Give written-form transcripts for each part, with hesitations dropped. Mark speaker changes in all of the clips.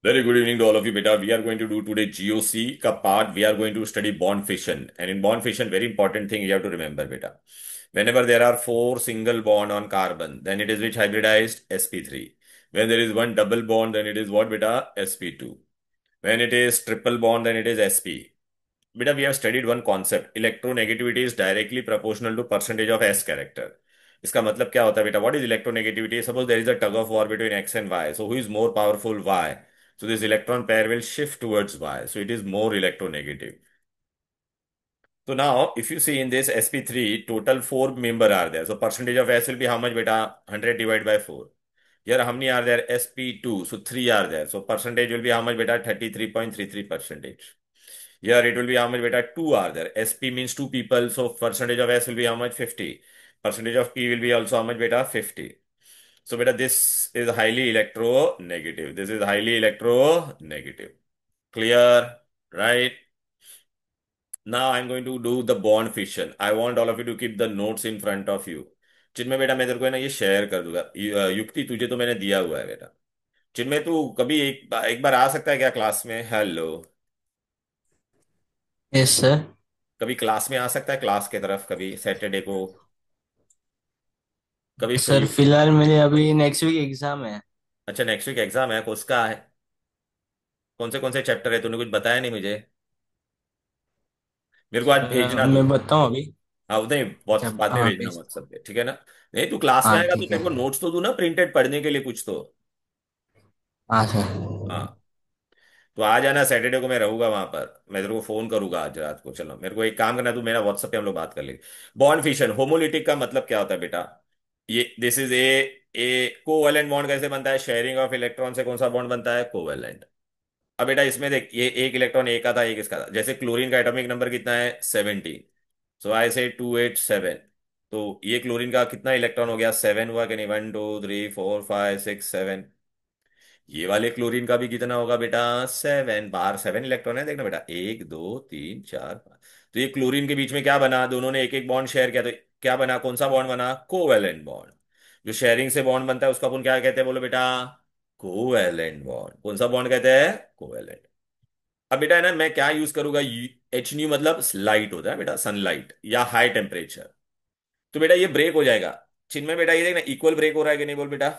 Speaker 1: Very good evening to all of you, beta. We are going to do today GOC ka part. We are going to study bond fission, and in bond fission, very important thing you have to remember, beta. Whenever there are four single bond on carbon, then it is which hybridized sp3. When there is one double bond, then it is what, beta? sp2. When it is triple bond, then it is sp. Beta, we have studied one concept. Electronegativity is directly proportional to percentage of S character. इसका मतलब क्या होता है बेटा? What is electronegativity? Suppose there is a tug of war between X and Y. So who is more powerful? Y. So this electron pair will shift towards Y. So it is more electronegative. So now, if you see in this sp3, total four member are there. So percentage of S will be how much, beta? 100 divided by 4. Here how many are there? sp2. So 3 are there. So percentage will be how much, beta? 33.33 percentage. Here it will be how much, beta? 2 are there. SP means two people. So percentage of S will be how much? 50. Percentage of P will be also how much, beta? 50. So beta, this is highly electronegative. This is highly electronegative. Clear? Right? Now I'm going to do the bond fission. I want all of you to keep the notes in front of you. चिन्मय बेटा, मैं तेरे को है ना ये share कर दूंगा। युक्ति तुझे तो मैंने दिया हुआ है बेटा। चिन्मय तू कभी एक बार आ सकता है क्या क्लास में? हेलो।
Speaker 2: Yes sir.
Speaker 1: कभी क्लास में आ सकता है, क्लास के तरफ कभी सैटरडे को? कभी फ्री?
Speaker 2: सर फिलहाल मेरे अभी नेक्स्ट वीक एग्जाम है।
Speaker 1: अच्छा, नेक्स्ट वीक एग्जाम है, उसका है? कौन से चैप्टर है? तूने कुछ बताया नहीं मुझे। मेरे को आज
Speaker 2: सर
Speaker 1: भेजना तू।
Speaker 2: मैं बताऊं अभी।
Speaker 1: हाँ, नहीं,
Speaker 2: अच्छा
Speaker 1: बहुत बाद में
Speaker 2: हाँ
Speaker 1: भेजना
Speaker 2: भेज।
Speaker 1: व्हाट्सएप पे, ठीक है ना? नहीं, तू क्लास में
Speaker 2: हाँ
Speaker 1: आएगा तो
Speaker 2: ठीक है।
Speaker 1: तेरे को नोट्स तो दूं ना, प्रिंटेड पढ़ने के लिए कुछ तो।
Speaker 2: हाँ सर।
Speaker 1: हाँ, तो आ जाना सैटरडे को, मैं रहूंगा वहां पर। मैं तेरे को फोन करूंगा आज रात को। चलो, मेरे को एक काम करना, तू मेरा व्हाट्सएप पे हम लोग बात कर लेंगे। बॉन्ड फिशन होमोलिटिक का मतलब क्या होता है बेटा? ये this is a covalent bond कैसे बनता है? शेयरिंग ऑफ इलेक्ट्रॉन से कौन सा बॉन्ड बनता है? कोवैलेंट। अब बेटा इसमें देख, ये एक इलेक्ट्रॉन एक का था, एक इसका था। जैसे क्लोरीन का एटॉमिक नंबर कितना है? 17। सो आई से 287। तो ये क्लोरीन का कितना इलेक्ट्रॉन हो गया? 7 हुआ कि नहीं? 1 2 3 4 5 6 7। ये वाले क्लोरीन का भी कितना होगा बेटा? 7। बाहर 7 इलेक्ट्रॉन है, देखना बेटा, 1 2 3 4 5। तो ये क्लोरीन के बीच में क्या बना? दोनों ने एक एक बॉन्ड शेयर किया, तो क्या बना? कौन सा बॉन्ड बना? Covalent bond. जो शेयरिंग से बॉन्ड बनता है उसका अपन क्या कहते हैं, बोलो बेटा? Covalent bond. कौन सा बॉन्ड कहते हैं? कोवैलेंट। अब बेटा है ना, मैं क्या यूज करूंगा? एच न्यू मतलब लाइट होता है बेटा, सनलाइट या हाई टेम्परेचर। तो बेटा ये ब्रेक हो जाएगा। चिन्मय बेटा, ये देखना इक्वल ब्रेक हो रहा है कि नहीं, बोल बेटा।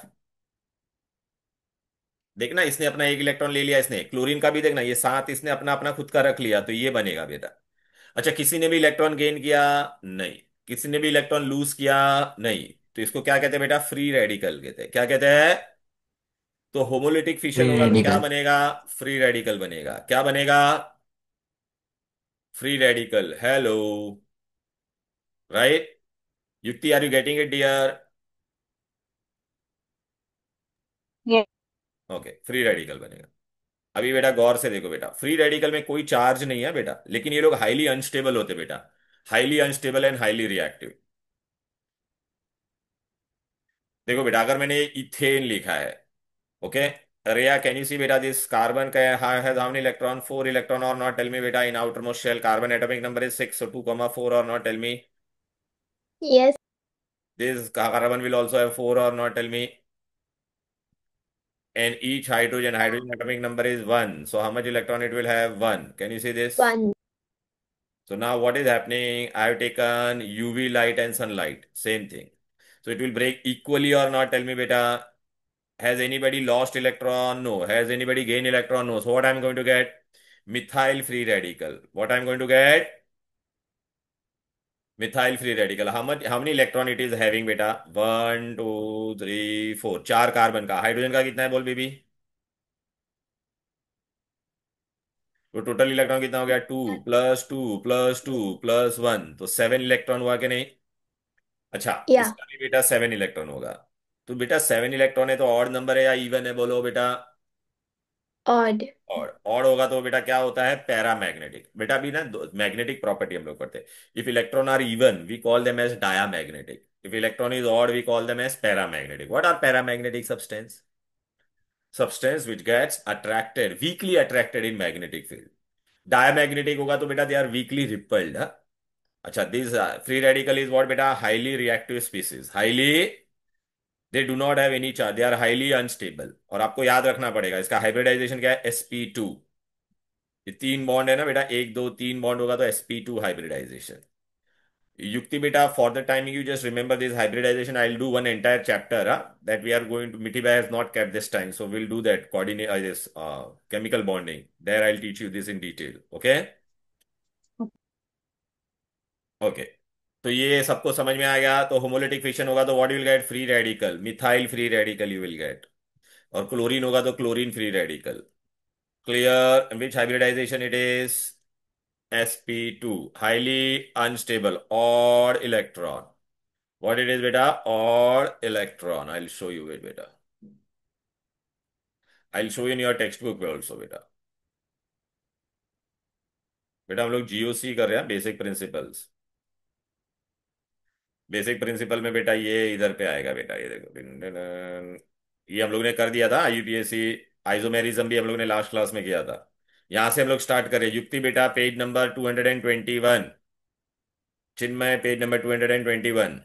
Speaker 1: देखना, इसने अपना एक इलेक्ट्रॉन ले लिया, इसने क्लोरीन का भी देखना, ये साथ इसने अपना अपना खुद का रख लिया, तो ये बनेगा बेटा। अच्छा, किसी ने भी इलेक्ट्रॉन गेन किया? नहीं। किसी ने भी इलेक्ट्रॉन लूज किया? नहीं। तो इसको क्या कहते हैं बेटा? फ्री रेडिकल कहते हैं। क्या कहते हैं? तो होमोलिटिक फिशन
Speaker 2: फ्री
Speaker 1: होगा तो क्या
Speaker 2: रेडिकल।
Speaker 1: बनेगा? फ्री रेडिकल बनेगा। क्या बनेगा? Free radical. Hello. Right? Yukti, are you getting it dear?
Speaker 2: ये
Speaker 1: ओके, फ्री रेडिकल बनेगा। अभी बेटा गौर से देखो बेटा, फ्री रेडिकल में कोई चार्ज नहीं है बेटा, लेकिन ये लोग हाईली अनस्टेबल होते बेटा। Highly unstable and highly reactive. देखो बेटा, अगर मैंने इथेन लिखा है, okay, Riya can you see बेटा दिस कार्बन का has how many electron? 4 electron और नॉट? टेल मी बेटा, in outermost shell carbon atomic number is 6, so 2 4 or not? Tell me
Speaker 3: Yes,
Speaker 1: this carbon will also have 4 or not? Tell me. and each hydrogen atomic number is 1, so how much electron it will have? 1. Can you see this?
Speaker 3: one.
Speaker 1: So now what is happening? I have taken UV light and sunlight. Same thing. So it will break equally or not? Tell me beta. Has anybody lost electron? No. Has anybody gained electron? No. So what I'm going to get? Methyl free radical. What I'm going to get? Methyl free radical. How many electron it is having beta? 1 2 3 4। 4 carbon का। Hydrogen का कितना है बोल baby? तो total electron कितना हो गया? 2 + 2 + 2 + 1, तो 7 इलेक्ट्रॉन हुआ कि नहीं? अच्छा,
Speaker 3: Yeah,
Speaker 1: इसका भी बेटा 7 इलेक्ट्रॉन होगा। तो बेटा 7 इलेक्ट्रॉन है तो ऑड नंबर है या इवन है, बोलो बेटा?
Speaker 3: odd.
Speaker 1: ऑड होगा तो बेटा क्या होता है? पैरामैग्नेटिक। बेटा भी ना मैग्नेटिक प्रॉपर्टी हम लोग पढ़ते हैं। If electron are even we call them as diamagnetic. If electron is odd we call them as paramagnetic. What are paramagnetic substance? Substance which gets attracted, weakly attracted in magnetic field. Diamagnetic होगा तो बेटा they are weakly repelled. अच्छा, this free radical is what बेटा? Highly reactive species. Highly they do not have any charge, they are highly unstable. और आपको याद रखना पड़ेगा इसका हाइब्रिडाइजेशन क्या है, sp2। ये तीन बॉन्ड है ना बेटा, एक दो तीन बॉन्ड होगा तो sp2 हाइब्रिडाइजेशन। युक्ति बेटा, for the time you just remember this hybridization, I'll do one entire chapter that we are going to, Mithibai has not kept this time, so we'll do that coordinate this chemical bonding, there I'll teach you this in detail, okay? Okay, तो ये सबको समझ में आ गया। तो homolytic fission होगा तो what will get, free radical, methyl free radical you will get. और क्लोरीन होगा तो chlorine free radical. Clear, which hybridization it is, sp2, highly unstable, odd electron. What it is बेटा, odd electron. I will show you it बेटा, I will show you in your text book में also बेटा। बेटा हम लोग GOC कर रहे हैं, बेसिक प्रिंसिपल्स। बेसिक प्रिंसिपल में बेटा ये इधर पे आएगा बेटा, ये देखो, ये हम लोग ने कर दिया था यूपीएससी। आइसोमेरिज्म भी हम लोग ने लास्ट क्लास में किया था। यहां से हम लोग स्टार्ट करें। युक्ति बेटा page number 221। Chinmay page number 221।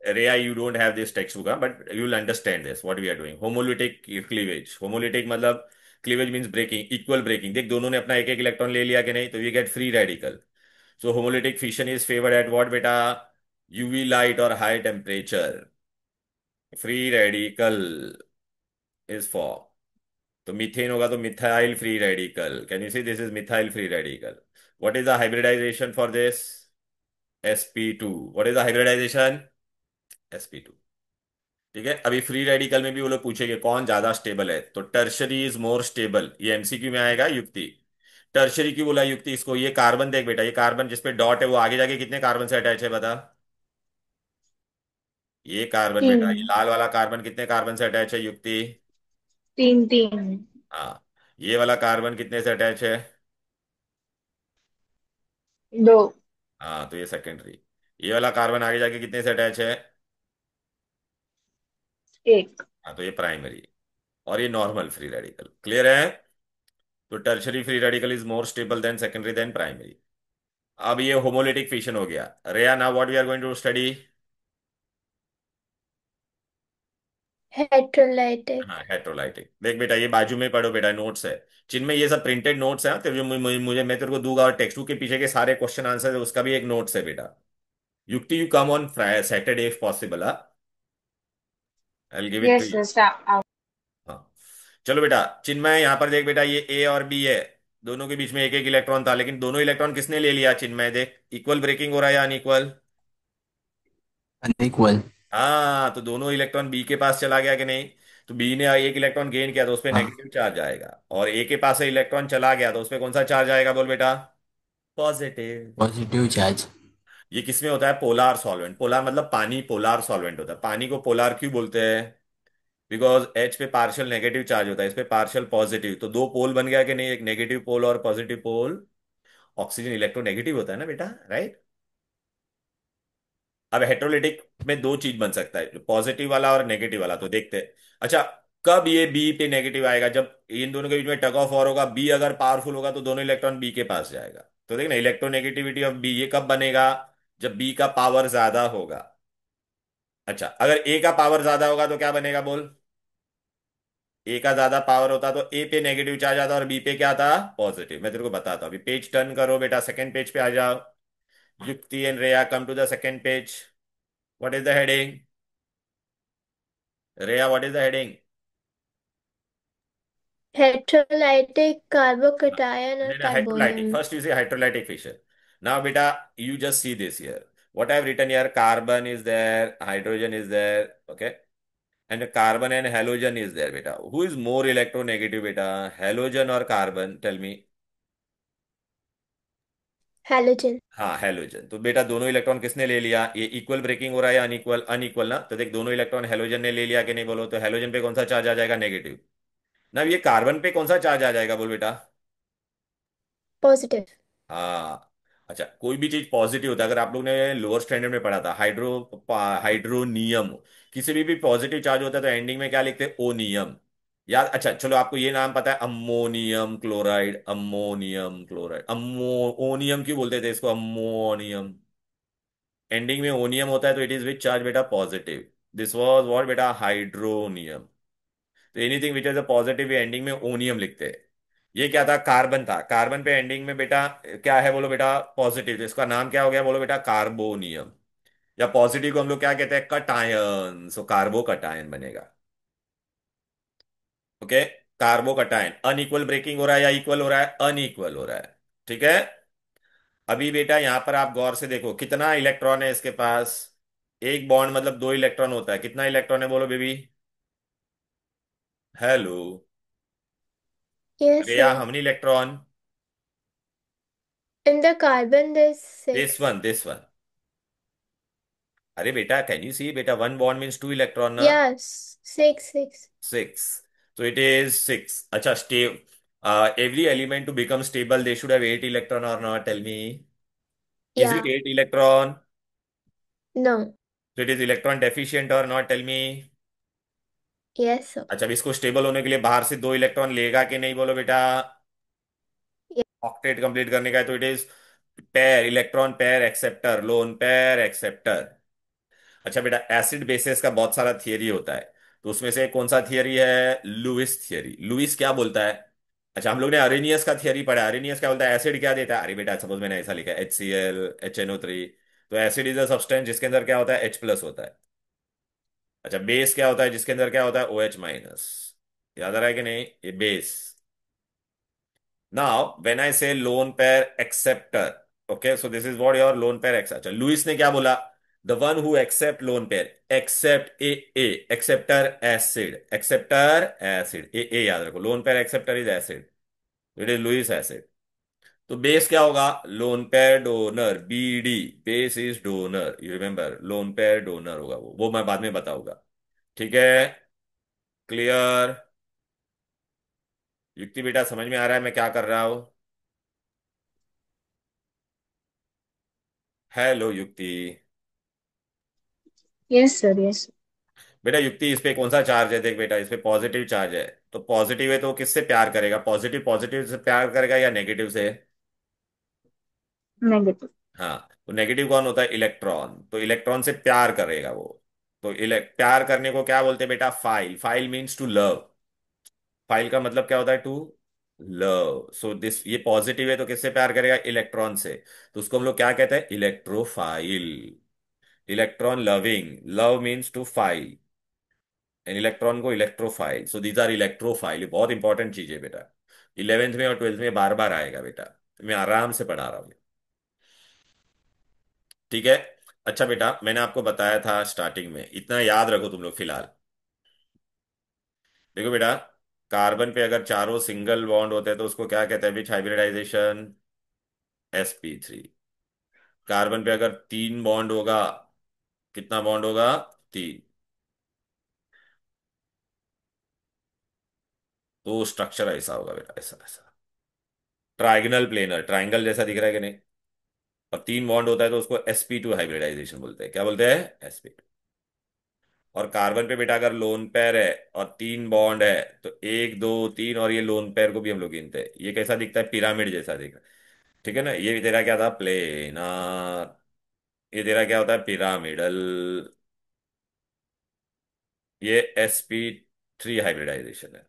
Speaker 1: Reya you don't have this text book, but you will understand this what we are doing. Homolytic cleavage, homolytic मतलब cleavage means breaking, equal breaking. देख दोनों ने अपना एक एक इलेक्ट्रॉन ले लिया कि नहीं, तो we get free radical. So homolytic fission is favoured at what बेटा, यूवी लाइट और high temperature. Free radical is for, तो मीथेन होगा तो methyl free radical. Can you see this is methyl free radical. What is the hybridisation for this, sp2। What is the hybridisation, sp2। ठीक है, अभी free radical में भी वो लोग पूछेंगे कौन ज्यादा स्टेबल है, तो टर्शरी इज मोर स्टेबल, ये एमसीक्यू में आएगा। युक्ति, टर्शरी क्यों बोला युक्ति इसको, ये कार्बन देख बेटा, ये कार्बन जिसपे डॉट है वो आगे जाके कितने कार्बन से अटैच है बता। ये कार्बन बेटा, ये
Speaker 3: तीन।
Speaker 1: लाल वाला कार्बन कितने कार्बन से अटैच है युक्ति।
Speaker 3: तीन तीन।
Speaker 1: हाँ, ये वाला कार्बन कितने से अटैच है।
Speaker 3: दो।
Speaker 1: हाँ, तो ये सेकेंडरी। ये वाला कार्बन आगे जाके कितने से अटैच है।
Speaker 3: एक।
Speaker 1: हाँ, तो ये प्राइमरी। और ये नॉर्मल फ्री रेडिकल, क्लियर है। तो tertiary free radical is more stable than secondary than primary. अब ये होमोलिटिक फिशन हो गया। Riya, now what we are going to study.
Speaker 3: Heterolytic.
Speaker 1: हाँ, हेट्रोलाइटिक। देख बेटा ये बाजू में पढ़ो बेटा, नोट्स है जिनमें ये सब प्रिंटेड नोट्स है, तो जो मुझे मैं तेरे को दूंगा, और टेक्स्ट बुक के पीछे के सारे क्वेश्चन आंसर है उसका भी एक नोट्स है बेटा। Yukti you come on Saturday if possible, I will give it to
Speaker 3: yes
Speaker 1: you.
Speaker 3: Yes आप।
Speaker 1: हाँ, चलो बेटा। चिन्मय यहाँ पर देख बेटा, ये ए और बी है, दोनों के बीच में एक एक इलेक्ट्रॉन था, लेकिन दोनों इलेक्ट्रॉन किसने ले लिया चिन्मय, देख इक्वल ब्रेकिंग हो रहा है या अनइक्वल।
Speaker 2: अनइक्वल।
Speaker 1: हाँ, तो दोनों इलेक्ट्रॉन बी के पास चला गया कि नहीं। तो बी ने एक इलेक्ट्रॉन गेन किया तो उस पर
Speaker 2: हाँ,
Speaker 1: नेगेटिव चार्ज आएगा, और ए के पास से इलेक्ट्रॉन चला गया तो उस पर कौन सा चार्ज आएगा बोल बेटा, पॉजिटिव।
Speaker 2: Positive charge.
Speaker 1: ये किसमें होता है, पोलार सॉल्वेंट। पोलार मतलब पानी, पोलार सॉल्वेंट होता है। पानी को पोलार क्यों बोलते हैं, बिकॉज एच पे पार्शियल नेगेटिव चार्ज होता है, इस पे पार्शियल पॉजिटिव, तो दो पोल बन गया कि नहीं, एक नेगेटिव पोल और पॉजिटिव पोल। ऑक्सीजन इलेक्ट्रोनेगेटिव होता है ना बेटा, राइट। अब हेट्रोलिटिक में दो चीज बन सकता है, पॉजिटिव वाला और नेगेटिव वाला, तो देखते हैं। अच्छा, कब ये बी पे नेगेटिव आएगा, जब इन दोनों के बीच में टग ऑफ वॉर होगा, बी अगर पावरफुल होगा तो दोनों इलेक्ट्रॉन बी के पास जाएगा। तो देखना इलेक्ट्रोनेगेटिविटी ऑफ बी, ये कब बनेगा, जब बी का पावर ज्यादा होगा। अच्छा, अगर ए का पावर ज्यादा होगा तो क्या बनेगा बोल, ए का ज्यादा पावर होता तो ए पे नेगेटिव चार्ज आता और बी पे क्या था, पॉजिटिव। मैं तेरे को बताता हूँ, अभी पेज टर्न करो बेटा, सेकंड पेज पे आ जाओ। Yukti and Reya, come to the second page. What is the heading, Reya what is the heading.
Speaker 3: Heterolytic carbocation और
Speaker 1: Hydrolytic.
Speaker 3: Carbonium.
Speaker 1: First you say hydrolytic fission. Now, beta, you just see this here. What I've written here, carbon is there, hydrogen is there, okay? And carbon and halogen is there, beta. Who is more electronegative, beta? Halogen or carbon? Tell me.
Speaker 3: Halogen.
Speaker 1: हाँ, halogen. तो बेटा दोनों electron किसने ले लिया, ये equal breaking हो रहा है या अनइक्वल, अनइक्वल ना, तो देख दोनों इलेक्ट्रॉन हेलोजन ने ले लिया कि नहीं बोलो, तो हेलोजन पे कौन सा चार्ज आ जाएगा, नेगेटिव। ना ये कार्बन पे कौन सा चार्ज आ जाएगा बोल बेटा।
Speaker 3: पॉजिटिव।
Speaker 1: हाँ। अच्छा, कोई भी चीज पॉजिटिव होता है, अगर आप लोग ने लोअर स्टैंडर्ड में पढ़ा था हाइड्रोनियम, किसी भी पॉजिटिव चार्ज होता है तो एंडिंग में क्या लिखते हैं, ओनियम। याद, अच्छा चलो, आपको ये नाम पता है, अमोनियम क्लोराइड, अमोनियम क्लोराइड, ओनियम क्यों बोलते थे इसको, अमोनियम। एंडिंग में ओनियम होता है तो इट इज विच चार्ज बेटा, पॉजिटिव। दिस वाज व्हाट बेटा, हाइड्रोनियम। तो anything which is a positive ending में ओनियम लिखते हैं। ये क्या था, कार्बन था। कार्बन पे एंडिंग में बेटा क्या है बोलो बेटा, पॉजिटिव, तो इसका नाम क्या हो गया बोलो बेटा, कार्बोनियम। या पॉजिटिव को हम लोग क्या कहते हैं, कटायन, सो कार्बो कटायन बनेगा। Okay, कार्बो cation. अनइक्वल ब्रेकिंग हो रहा है या इक्वल हो रहा है, अनइक्वल हो रहा है। ठीक है। अभी बेटा यहां पर आप गौर से देखो कितना इलेक्ट्रॉन है इसके पास। एक बॉन्ड मतलब दो इलेक्ट्रॉन होता है, कितना इलेक्ट्रॉन है बोलो बेबी। हेलो।
Speaker 3: Yes,
Speaker 1: अरे या
Speaker 3: sir.
Speaker 1: हमनी electron.
Speaker 3: In the carbon, there's
Speaker 1: this
Speaker 3: six.
Speaker 1: One, this one. अरे बेटा कैन यू सी बेटा, one bond means two electron ना।
Speaker 3: Yes, six, six.
Speaker 1: सिक्स। तो इट इज सिक्स। अच्छा, every element to become stable they should have eight electron और not, tell me. Is it
Speaker 3: Yeah.
Speaker 1: Eight electron?
Speaker 3: No.
Speaker 1: तो it is electron deficient और not, tell me.
Speaker 3: Yes, sir.
Speaker 1: अच्छा, अब इसको stable होने के लिए बाहर से दो इलेक्ट्रॉन लेगा कि नहीं बोलो बेटा।
Speaker 3: Yeah.
Speaker 1: ऑक्टेट कंप्लीट करने का है, तो it is pair, electron pair acceptor, lone pair acceptor. अच्छा बेटा, एसिड बेसिस का बहुत सारा थियरी होता है, तो उसमें से कौन सा थियरी है, लुइस थियरी। लुइस क्या बोलता है? अच्छा, हम लोग ने अरेनियस का थियरी पढ़ा है। अरेनियस क्या बोलता है, एसिड क्या देता है? अरे बेटा सपोज मैंने ऐसा लिखा HCl HNO3, तो एसिड इज अ सब्सटेंस जिसके अंदर क्या होता है, H प्लस होता है। अच्छा, बेस क्या होता है, जिसके अंदर क्या होता है, OH माइनस। याद आ रहा है कि नहीं, ये base. Now, when I say lone pair acceptor, okay, so this is what your lone pair acceptor. Lewis ने क्या बोला? The one who accept lone pair, accept A, acceptor acid, A याद रखो, lone pair acceptor is acid, it is Lewis acid. तो base क्या होगा, loan pair donor, BD, base is donor, you remember, loan pair donor होगा वो मैं बाद में बताऊंगा। ठीक है, क्लियर? युक्ति बेटा समझ में आ रहा है मैं क्या कर रहा हूं? हेलो युक्ति।
Speaker 3: Yes, sir. Yes.
Speaker 1: बेटा युक्ति, इस पे कौन सा चार्ज है, देख बेटा इस पे पॉजिटिव चार्ज है। तो पॉजिटिव है तो किससे प्यार करेगा, पॉजिटिव पॉजिटिव से प्यार करेगा या नेगेटिव से?
Speaker 3: Negative.
Speaker 1: हाँ, तो नेगेटिव कौन होता है, इलेक्ट्रॉन, तो इलेक्ट्रॉन से प्यार करेगा वो। तो प्यार करने को क्या बोलते हैं बेटा, phile. Phile means to love. Phile का मतलब क्या होता है, टू लव। सो दिस, ये पॉजिटिव है तो किससे प्यार करेगा, इलेक्ट्रॉन से। तो उसको हम लोग क्या कहते हैं, electrophile. Electron loving, love means to phile, an electron को electrophile, so these are electrophile. ये बहुत इंपॉर्टेंट चीज है बेटा, 11th में और 12th में बार बार आएगा बेटा, मैं आराम से पढ़ा रहा हूँ। ठीक है। अच्छा बेटा, मैंने आपको बताया था स्टार्टिंग में, इतना याद रखो तुम लोग फिलहाल। देखो बेटा, कार्बन पे अगर चारों सिंगल बॉन्ड होते हैं तो उसको क्या कहते हैं, विच हाइब्रिडाइजेशन, sp3। कार्बन पे अगर तीन बॉन्ड होगा, कितना बॉन्ड होगा, तीन, तो स्ट्रक्चर ऐसा होगा बेटा, ऐसा ऐसा, ट्राइगनल प्लेनर, ट्राइंगल जैसा दिख रहा है कि नहीं। और तीन बॉन्ड होता है तो उसको sp2 हाइब्रिडाइजेशन बोलते हैं, क्या बोलते हैं, sp2। और कार्बन पे बेटा अगर लोन पेयर है और तीन बॉन्ड है, तो एक दो तीन, और ये लोन पेयर को भी हम लोग गिनते हैं। ये कैसा दिखता है, पिरामिड जैसा दिख रहा है। ठीक है ना, ये तेरा क्या था, प्लेनर। ये तेरा क्या होता है, पिरामिडल। ये sp3 हाइब्रिडाइजेशन है,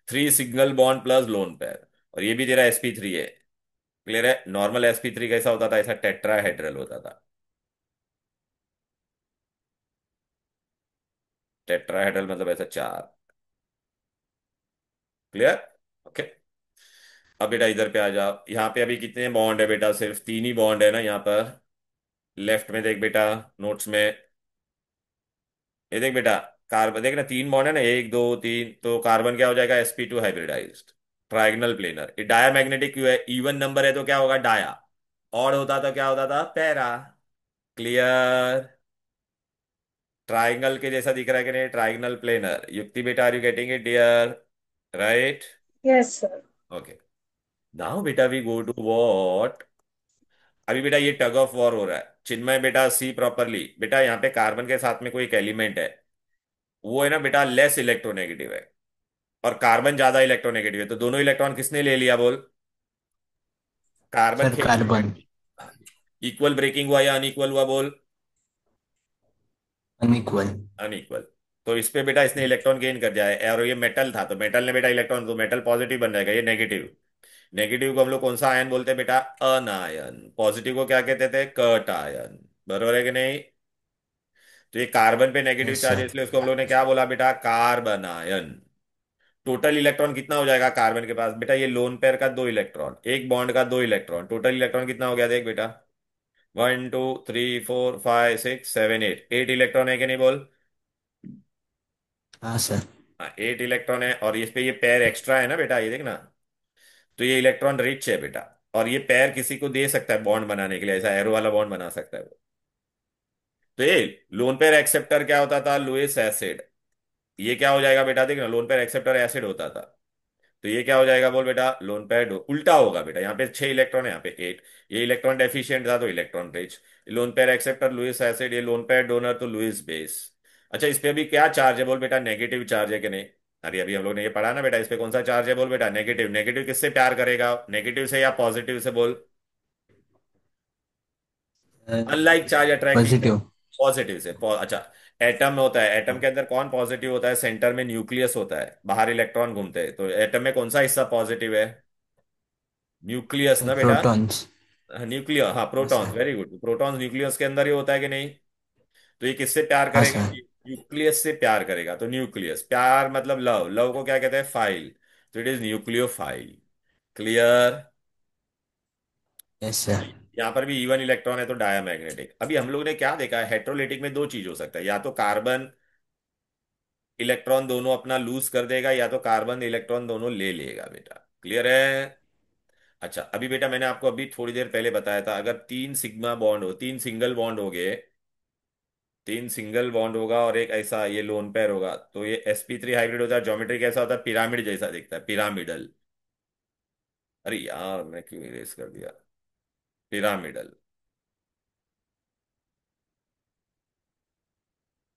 Speaker 1: three single bond plus lone pair. और ये भी तेरा sp3 है। क्लियर है, नॉर्मल sp3 कैसा होता था, ऐसा टेट्राहेड्रल होता था। टेट्राहेड्रल मतलब ऐसा चार। क्लियर? ओके। अब बेटा इधर पे आ जाओ, यहाँ पे अभी कितने बॉन्ड है बेटा, सिर्फ तीन ही बॉन्ड है ना यहाँ पर। लेफ्ट में देख बेटा, नोट्स में, ये देख बेटा, कार्बन देख ना, तीन बॉन्ड है ना, एक दो तीन, तो कार्बन क्या हो जाएगा, sp2 हाइब्रिडाइज्ड, ट्राइगनल प्लेनर। ये डाया मैग्नेटिक क्यों है, इवन नंबर है तो क्या होगा, डाया। ऑड होता तो क्या होता था, पैरा। क्लियर? ट्राइंगल के जैसा दिख रहा है कि नहीं, ट्राइगनल प्लेनर। युक्ति बेटा, are you getting it dear? Right?
Speaker 3: Yes, sir.
Speaker 1: Okay. Now बेटा वी गो टू व्हाट, अभी बेटा ये टग ऑफ वॉर हो रहा है। चिन्मय बेटा, सी प्रॉपरली बेटा, यहाँ पे कार्बन के साथ में कोई एक एलिमेंट है, वो है ना बेटा लेस इलेक्ट्रोनेगेटिव है, और कार्बन ज्यादा इलेक्ट्रोनेगेटिव है, तो दोनों इलेक्ट्रॉन किसने ले लिया बोल, कार्बन
Speaker 2: सर
Speaker 1: खेल लिया।
Speaker 2: कार्बन।
Speaker 1: इक्वल ब्रेकिंग हुआ या अनइक्वल हुआ बोल,
Speaker 2: अनइक्वल।
Speaker 1: अनइक्वल। तो इस पे बेटा इसने इलेक्ट्रॉन गेन कर दिया है, और ये मेटल था तो मेटल ने बेटा इलेक्ट्रॉन, तो मेटल पॉजिटिव बन जाएगा, ये नेगेटिव। नेगेटिव को हम लोग कौन सा आयन बोलते हैं बेटा? अनायन। पॉजिटिव को क्या कहते थे? Cut ion. बरोबर है कि नहीं? तो ये कार्बन पे नेगेटिव
Speaker 2: यस
Speaker 1: चार्ज है,
Speaker 2: सर।
Speaker 1: इसलिए उसको हम लोग ने क्या बोला बेटा? Carbon ion. टोटल इलेक्ट्रॉन कितना हो जाएगा कार्बन के पास बेटा? ये लोन पेयर का 2 इलेक्ट्रॉन, एक बॉन्ड का 2 इलेक्ट्रॉन, टोटल इलेक्ट्रॉन कितना हो गया देख बेटा? 1 2 3 4 5 6 7 8, 8 इलेक्ट्रॉन है कि नहीं बोल?
Speaker 2: हाँ सर।
Speaker 1: हाँ 8 इलेक्ट्रॉन है, और इस पे ये पेयर एक्स्ट्रा है ना बेटा, ये देखना। तो ये इलेक्ट्रॉन रिच है बेटा, और ये पेयर किसी को दे सकता है बॉन्ड बनाने के लिए, ऐसा एरो वाला बॉन्ड बना सकता है वो। तो ये लोन पेयर एक्सेप्टर क्या होता था? Lewis acid. ये क्या हो जाएगा बेटा? देखना, लोन पेयर एक्सेप्टर एसिड होता था। तो ये क्या हो जाएगा बोल बेटा? लोन पेयर उल्टा होगा बेटा, यहाँ पे 6 इलेक्ट्रॉन है, यहाँ पे 8। ये इलेक्ट्रॉन डेफिशिएंट था तो electron rich. Lone pair acceptor Lewis acid, ये लोन पेयर डोनर तो लुईस बेस। अच्छा, इस पे अभी क्या चार्ज है बोल बेटा? नेगेटिव चार्ज है कि नहीं? अरे अभी हम लोग ने ये पढ़ा ना बेटा, इस पे कौन सा चार्ज है बोल बेटा? नेगेटिव। नेगेटिव किससे प्यार करेगा? नेगेटिव से या पॉजिटिव से बोल? अनलाइक चार्ज अट्रैक्ट नहीं करेगा।
Speaker 2: पॉजिटिव।
Speaker 1: पॉजिटिव से। अच्छा, एटम होता है, एटम के अंदर कौन पॉजिटिव होता है? सेंटर में न्यूक्लियस होता है, बाहर इलेक्ट्रॉन घूमते हैं, तो एटम में कौन सा हिस्सा पॉजिटिव है? न्यूक्लियस ना बेटा?
Speaker 2: प्रोटॉन्स।
Speaker 1: न्यूक्लियर, हाँ
Speaker 2: हाँ
Speaker 1: protons,
Speaker 2: sir.
Speaker 1: Very good. Protons nucleus के अंदर ही होता है कि नहीं? तो ये किससे प्यार
Speaker 2: हाँ
Speaker 1: करेगा?
Speaker 2: सर।
Speaker 1: न्यूक्लियस से प्यार करेगा, तो न्यूक्लियस प्यार मतलब लव, लव को क्या कहते हैं? फाइल। तो it is nucleophile. Clear?
Speaker 2: Yes sir.
Speaker 1: यहाँ पर भी इवन इलेक्ट्रॉन है तो डायामैग्नेटिक। अभी हम लोग ने क्या देखा है, हेट्रोलिटिक में दो चीज हो सकता है, या तो कार्बन इलेक्ट्रॉन दोनों अपना लूज कर देगा, या तो कार्बन इलेक्ट्रॉन दोनों ले लेगा बेटा। क्लियर है? अच्छा, अभी बेटा मैंने आपको अभी थोड़ी देर पहले बताया था, अगर 3 सिग्मा बॉन्ड हो, 3 सिंगल बॉन्ड हो गए, 3 सिंगल बॉन्ड होगा और एक ऐसा ये लोन पेयर होगा, तो ये sp3 हाइब्रिड होता है। ज्योमेट्री कैसा होता है? पिरामिड जैसा दिखता है, पिरामिडल। अरे यार मैं क्यों इरेज कर दिया? पिरामिडल।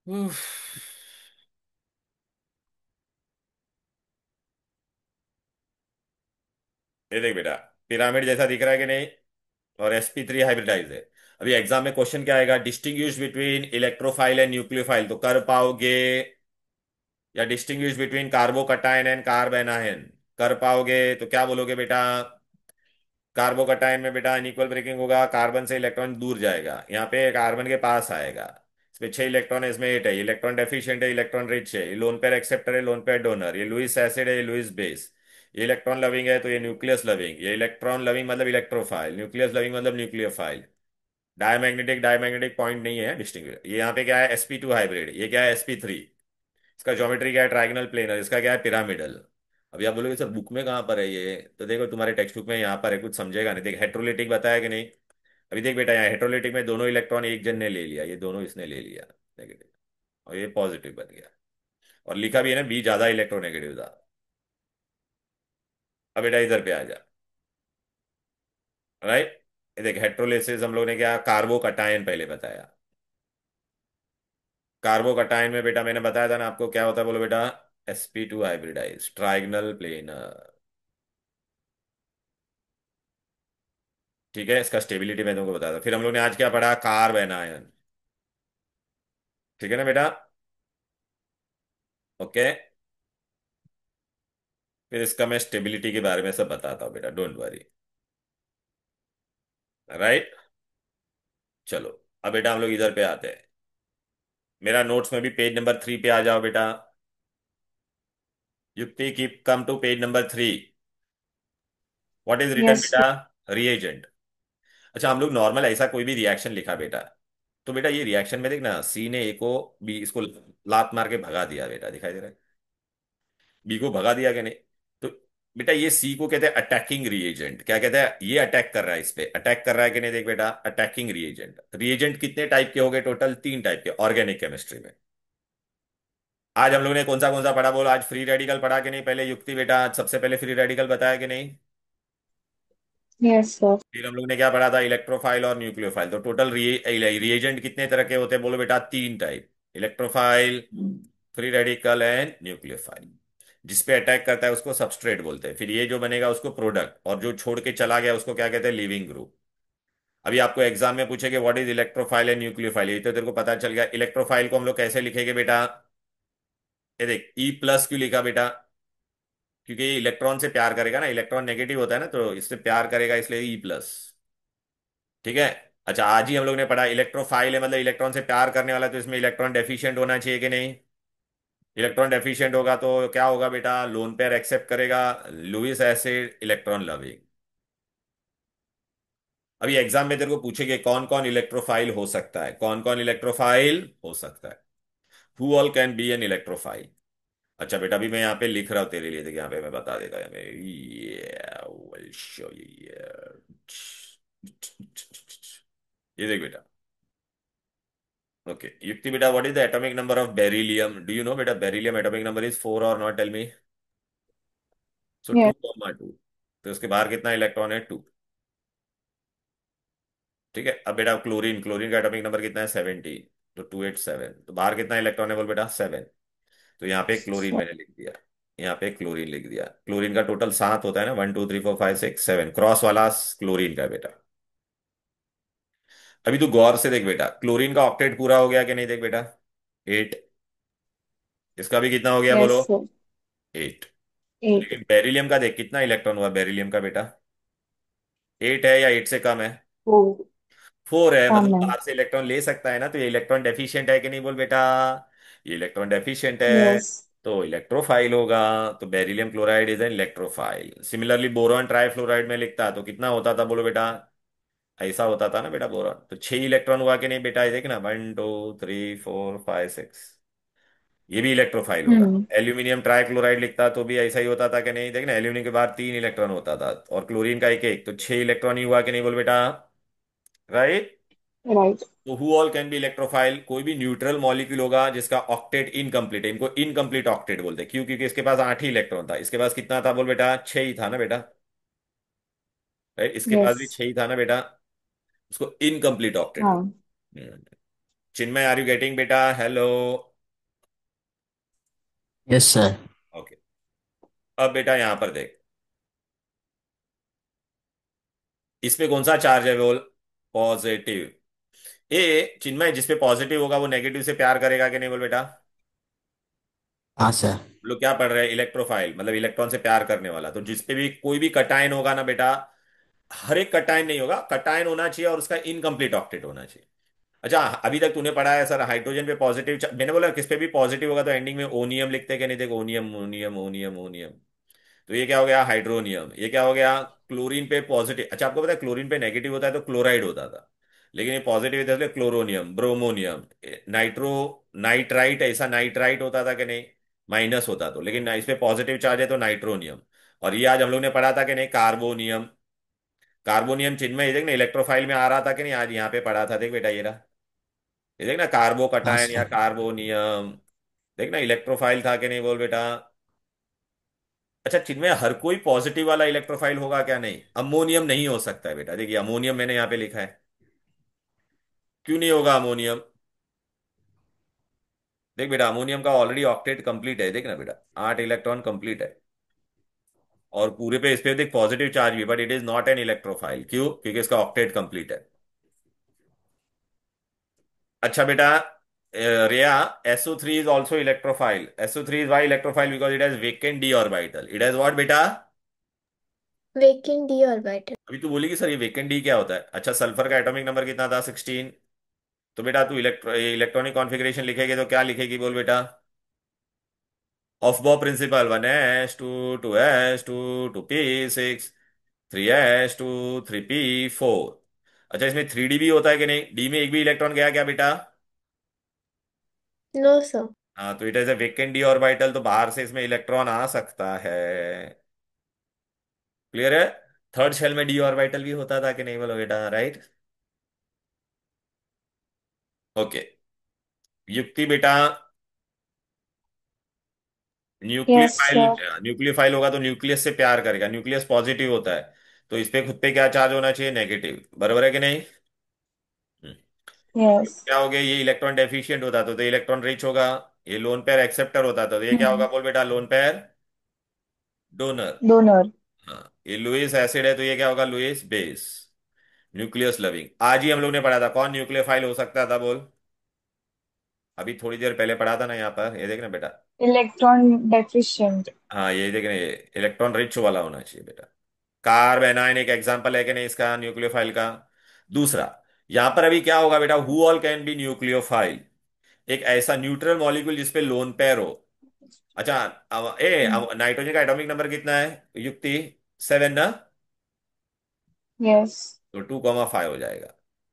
Speaker 1: उफ। ये देख बेटा, पिरामिड जैसा दिख रहा है कि नहीं? और sp3 हाइब्रिडाइज है। अभी एग्जाम में क्वेश्चन क्या आएगा? Distinguish between electrophile and nucleophile, तो कर पाओगे? या डिस्टिंग्विश बिटवीन कार्बोकटायन एंड कार्बेनायन, कर पाओगे? तो क्या बोलोगे बेटा? कार्बोकटायन में बेटा अनइक्वल ब्रेकिंग होगा, कार्बन से इलेक्ट्रॉन दूर जाएगा, यहाँ पे कार्बन के पास आएगा। इसमें 6 इलेक्ट्रॉन है, इसमें 8 है। इलेक्ट्रॉन डेफिशिएंट है, इलेक्ट्रॉन रिच है। ये लोन पेयर एक्सेप्टर है, लोन पेयर डोनर। ये लुईस एसिड है, ये लुईस बेस। ये इलेक्ट्रॉन लविंग है तो ये न्यूक्लियस लविंग। ये इलेक्ट्रॉन लविंग मतलब इलेक्ट्रोफाइल, न्यूक्लियस लविंग मतलब न्यूक्लियोफाइल। डायमैग्नेटिक, डायमैग्नेटिक पॉइंट नहीं है डिस्टिंग। ये यहाँ पे क्या है? sp2 hybrid. ये क्या है? sp3। इसका ज्योमेट्री क्या है? Trigonal planar. इसका क्या है? पिरामिडल। अभी आप बोलोगे सर बुक में कहाँ पर है ये? तो देखो तुम्हारे टेक्स्ट बुक में यहाँ पर है, कुछ समझेगा नहीं। देख, हेट्रोलिटिक बताया कि नहीं? अभी देख बेटा, यहाँ हेट्रोलिटिक में दोनों इलेक्ट्रॉन एक जन ने ले लिया, ये दोनों इसने ले लिया नेगेटिव, और ये पॉजिटिव बन गया। और लिखा भी है ना, बी ज्यादा इलेक्ट्रोनेगेटिव था। अब बेटा इधर पे आ जा। राइट? ये देख, हेट्रोलिसिस हम लोग ने क्या, कार्बोकटायन पहले बताया। कार्बोकटायन में बेटा मैंने बताया था ना आपको, क्या होता है बोलो बेटा? sp2 hybridise, trigonal planar. ठीक है, इसका स्टेबिलिटी मैं तुमको बताया था। फिर हम लोग ने आज क्या पढ़ा? Carbon ion. ठीक है ना बेटा? ओके। फिर इसका मैं स्टेबिलिटी के बारे में सब बताता हूँ बेटा, डोंट वरी। राइट? चलो, अब बेटा हम लोग इधर पे आते हैं। मेरा नोट्स में भी पेज नंबर 3 पे आ जाओ बेटा। युक्ति की come to page number 3। What is written
Speaker 3: yes
Speaker 1: बेटा? रिएजेंट। अच्छा, हम लोग नॉर्मल ऐसा कोई भी रिएक्शन लिखा बेटा, तो बेटा ये रिएक्शन में देखना, सी ने ए को, बी इसको लात मार के भगा दिया बेटा, दिखाई दे रहा है? बी को भगा दिया कि नहीं? तो बेटा ये सी को कहते हैं अटैकिंग रिएजेंट। क्या कहते हैं? ये अटैक कर रहा है, इस पे अटैक कर रहा है कि नहीं? देख बेटा, अटैकिंग रिएजेंट। रिएजेंट कितने टाइप के हो गए टोटल? 3 टाइप के ऑर्गेनिक केमिस्ट्री में। आज हम लोग ने कौन सा पढ़ा बोल? आज फ्री रेडिकल पढ़ा कि नहीं? पहले युक्ति बेटा, आज सबसे पहले फ्री रेडिकल बताया कि नहीं?
Speaker 3: Yes sir.
Speaker 1: फिर हम लोग ने क्या पढ़ा था? इलेक्ट्रोफाइल और न्यूक्लियोफाइल। तो टोटल रिएजेंट कितने तरह के होते हैं बोलो बेटा? 3 type. Electrophile, free radical and nucleophile. जिसपे अटैक करता है उसको सबस्ट्रेट बोलते हैं, फिर ये जो बनेगा उसको प्रोडक्ट, और जो छोड़ के चला गया उसको क्या कहते हैं? Leaving group. अभी आपको एग्जाम में पूछेगे what is electrophile and nucleophile, ये तो तेरे को पता चल गया। इलेक्ट्रोफाइल को हम लोग कैसे लिखेंगे बेटा? ये देख, ई प्लस क्यों लिखा बेटा? क्योंकि ये इलेक्ट्रॉन से प्यार करेगा ना, इलेक्ट्रॉन नेगेटिव होता है ना, तो इससे प्यार करेगा, इसलिए ई प्लस। ठीक है। अच्छा, आज ही हम लोग ने पढ़ा इलेक्ट्रोफाइल है मतलब इलेक्ट्रॉन से प्यार करने वाला, तो इसमें इलेक्ट्रॉन डेफिशिएंट होना चाहिए कि नहीं? इलेक्ट्रॉन डेफिशिएंट होगा तो क्या होगा बेटा? लोन पेयर एक्सेप्ट करेगा, लुईस एसिड इलेक्ट्रॉन लविंग। अभी एग्जाम में तेरे को पूछेंगे कौन कौन इलेक्ट्रोफाइल हो सकता है, कौन कौन इलेक्ट्रोफाइल हो सकता है। Who all can be an electrophile. अच्छा बेटा, अभी मैं यहाँ पे लिख रहा हूँ तेरे लिए, देखिए यहाँ पे मैं बता देगा हमें। Will show you here. ये देख बेटा। ओके युक्ति बेटा, what is the atomic number of beryllium? Do you know बेटा beryllium atomic number is 4 or not? Tell me. So
Speaker 3: Yes.
Speaker 1: 2,2। तो उसके बाहर कितना इलेक्ट्रॉन है? 2। ठीक है। अब बेटा क्लोरीन, क्लोरीन का एटॉमिक नंबर कितना है? 17। तो 287। तो बाहर कितना इलेक्ट्रॉन है बोल बेटा? 7। तो यहाँ पे क्लोरीन मैंने लिख दिया, यहाँ पे क्लोरीन लिख दिया। क्लोरीन का टोटल 7 होता है ना, 1 2 3 4 5 6 7, क्रॉस वाला क्लोरीन का है बेटा। अभी तू गौर से देख बेटा, क्लोरीन का ऑक्टेट पूरा हो गया कि नहीं? देख बेटा, 8। इसका भी कितना हो गया बोलो?
Speaker 3: Yes, sir.
Speaker 1: 8।
Speaker 3: 8.
Speaker 1: लेकिन बेरिलियम का देख कितना इलेक्ट्रॉन हुआ बेरिलियम का बेटा? 8 है या 8 से कम है?
Speaker 3: 4.
Speaker 1: 4 है, मतलब
Speaker 3: Amen.
Speaker 1: बाहर से इलेक्ट्रॉन ले सकता है ना, तो ये इलेक्ट्रॉन डेफिशिएंट है कि नहीं बोल बेटा? ये इलेक्ट्रॉन डेफिशिएंट है,
Speaker 3: Yes.
Speaker 1: तो इलेक्ट्रोफाइल होगा। तो beryllium chloride is an electrophile. Similarly boron trifluoride में लिखता तो कितना होता था बोलो बेटा? ऐसा होता था ना बेटा बोरॉन, तो 6 इलेक्ट्रॉन हुआ कि नहीं बेटा? ये देखना, 1 2 3 4 5 6। ये भी इलेक्ट्रोफाइल होगा।
Speaker 3: Hmm.
Speaker 1: एल्यूमिनियम ट्राइक्लोराइड लिखता तो भी ऐसा ही होता था कि नहीं? देखना, एल्यूमिनियम के बाद 3 इलेक्ट्रॉन होता था, और क्लोरीन का एक एक, तो 6 इलेक्ट्रॉन ही हुआ कि नहीं बोल बेटा? राइट।
Speaker 3: Right.
Speaker 1: तो who all can be electrophile? कोई भी न्यूट्रल मॉलिक्यूल होगा जिसका ऑक्टेट इनकम्प्लीट है, इनको इनकम्प्लीट ऑक्टेट बोलते हैं। क्यों? क्योंकि इसके पास 8 ही इलेक्ट्रॉन था, इसके पास कितना था बोल बेटा? 6 ही था ना बेटा। राइट, इसके पास भी
Speaker 3: Yes.
Speaker 1: 6 ही था ना बेटा। उसको इनकम्प्लीट ऑक्टेट
Speaker 3: हाँ.
Speaker 1: बोलते हैं। चिन्मय, आर यू गेटिंग बेटा? हेलो।
Speaker 2: Yes sir.
Speaker 1: ओके। अब बेटा यहां पर देख, इसमें कौन सा चार्ज है बोल? पॉजिटिव। ये चिन्मय, जिसपे पॉजिटिव होगा वो नेगेटिव से प्यार करेगा कि नहीं बोल बेटा?
Speaker 2: हाँ सर।
Speaker 1: हम लोग क्या पढ़ रहे हैं? इलेक्ट्रोफाइल मतलब इलेक्ट्रॉन से प्यार करने वाला। तो जिसपे भी कोई भी कटायन होगा ना बेटा, हर एक कटायन नहीं होगा, कटायन होना चाहिए और उसका इनकम्प्लीट ऑक्टेट होना चाहिए। अच्छा, अभी तक तूने पढ़ा है सर हाइड्रोजन पे पॉजिटिव, मैंने बोला किस पे भी पॉजिटिव होगा तो एंडिंग में ओनियम लिखते हैं कि नहीं? देखो, ओनियम ओनियम ओनियम ओनियम। तो ये क्या हो गया? हाइड्रोनियम। ये क्या हो गया? क्लोरीन पे पॉजिटिव। अच्छा, आपको पता है क्लोरीन पे नेगेटिव होता है तो क्लोराइड होता था, लेकिन ये पॉजिटिव है तो क्लोरोनियम, ब्रोमोनियम, नाइट्रो, नाइट्राइट, ऐसा नाइट्राइट होता था कि नहीं? माइनस होता तो, लेकिन इस पे पॉजिटिव चार्ज है तो नाइट्रोनियम। और ये आज हम लोग ने पढ़ा था कि नहीं? कार्बोनियम। कार्बोनियम चिन्ह में ये देख ना, इलेक्ट्रोफाइल में आ रहा था कि नहीं? आज यहाँ पे पढ़ा था, देख बेटा ये रहा। ये देख ना, कार्बो
Speaker 2: हाँ
Speaker 1: कटायन या
Speaker 2: सर।
Speaker 1: कार्बोनियम। देख ना, इलेक्ट्रोफाइल था कि नहीं बोल बेटा? अच्छा, चिन्मय हर कोई पॉजिटिव वाला इलेक्ट्रोफाइल होगा क्या? नहीं, अमोनियम नहीं हो सकता है बेटा। देखिए अमोनियम मैंने यहाँ पे लिखा है, क्यों नहीं होगा अमोनियम? देख बेटा, अमोनियम का ऑलरेडी ऑक्टेट कंप्लीट है, देख ना बेटा, 8 इलेक्ट्रॉन कंप्लीट है, और पूरे पे इस पे देख पॉजिटिव चार्ज भी, but it is not an electrophile. क्यों? क्योंकि इसका ऑक्टेट कंप्लीट है। अच्छा बेटा, Riya, SO3 is also electrophile. SO3 is why electrophile? Because it has vacant D orbital. It has what बेटा?
Speaker 4: Vacant D orbital.
Speaker 1: अभी तू बोलेगी सर ये वेकेंट डी क्या होता है? अच्छा, सल्फर का एटॉमिक नंबर कितना था? 16। तो बेटा तू इलेक्ट्रॉनिक कॉन्फ़िगरेशन लिखेगी तो क्या लिखेगी बोल बेटा? ऑफबॉ principal, 1s2 2s2 2p6 3s2 3p4। अच्छा, इसमें 3d भी होता है कि नहीं? डी में एक भी इलेक्ट्रॉन गया क्या बेटा?
Speaker 4: No sir.
Speaker 1: हाँ, तो it is a vacant D orbital, तो बाहर से इसमें इलेक्ट्रॉन आ सकता है। क्लियर है? थर्ड शेल में डी ऑर्बिटल भी होता था कि नहीं बोलो बेटा? राइट। ओके युक्ति बेटा,
Speaker 3: Yes,
Speaker 1: न्यूक्लियोफाइल,
Speaker 3: sir.
Speaker 1: न्यूक्लियोफाइल होगा तो न्यूक्लियस से प्यार करेगा, न्यूक्लियस पॉजिटिव होता है, तो इस पे खुद पे क्या चार्ज होना चाहिए? नेगेटिव। बराबर है कि नहीं? हम्म।
Speaker 3: Yes.
Speaker 1: क्या हो गया? ये इलेक्ट्रॉन डेफिशिएंट होता तो इलेक्ट्रॉन रिच होगा। ये लोन पेयर एक्सेप्टर होता तो ये क्या होगा
Speaker 3: Hmm.
Speaker 1: बोल बेटा? Loan pair donor.
Speaker 3: Donor.
Speaker 1: हाँ, ये लुईस एसिड है तो ये क्या होगा? Lewis base. न्यूक्लियस लविंग, आज ही हम लोग ने पढ़ा था। कौन न्यूक्लियोफाइल हो सकता था बोल? अभी थोड़ी देर पहले पढ़ा था ना यहाँ पर, ये देखना बेटा।
Speaker 3: Electron deficient.
Speaker 1: हाँ ये देखना, ये इलेक्ट्रॉन रिच वाला होना चाहिए बेटा। कार्बेनाइन एक एग्जांपल है कि नहीं इसका, न्यूक्लियोफाइल का। दूसरा, यहां पर अभी क्या होगा बेटा, who all can be nucleophile? एक ऐसा न्यूट्रल मॉलिक्यूल जिसपे लोन पेयर हो। अच्छा, नाइट्रोजन का एटॉमिक नंबर कितना है युक्ति? 7 ना?
Speaker 3: यस।
Speaker 1: तो 2,5 हो जाएगा।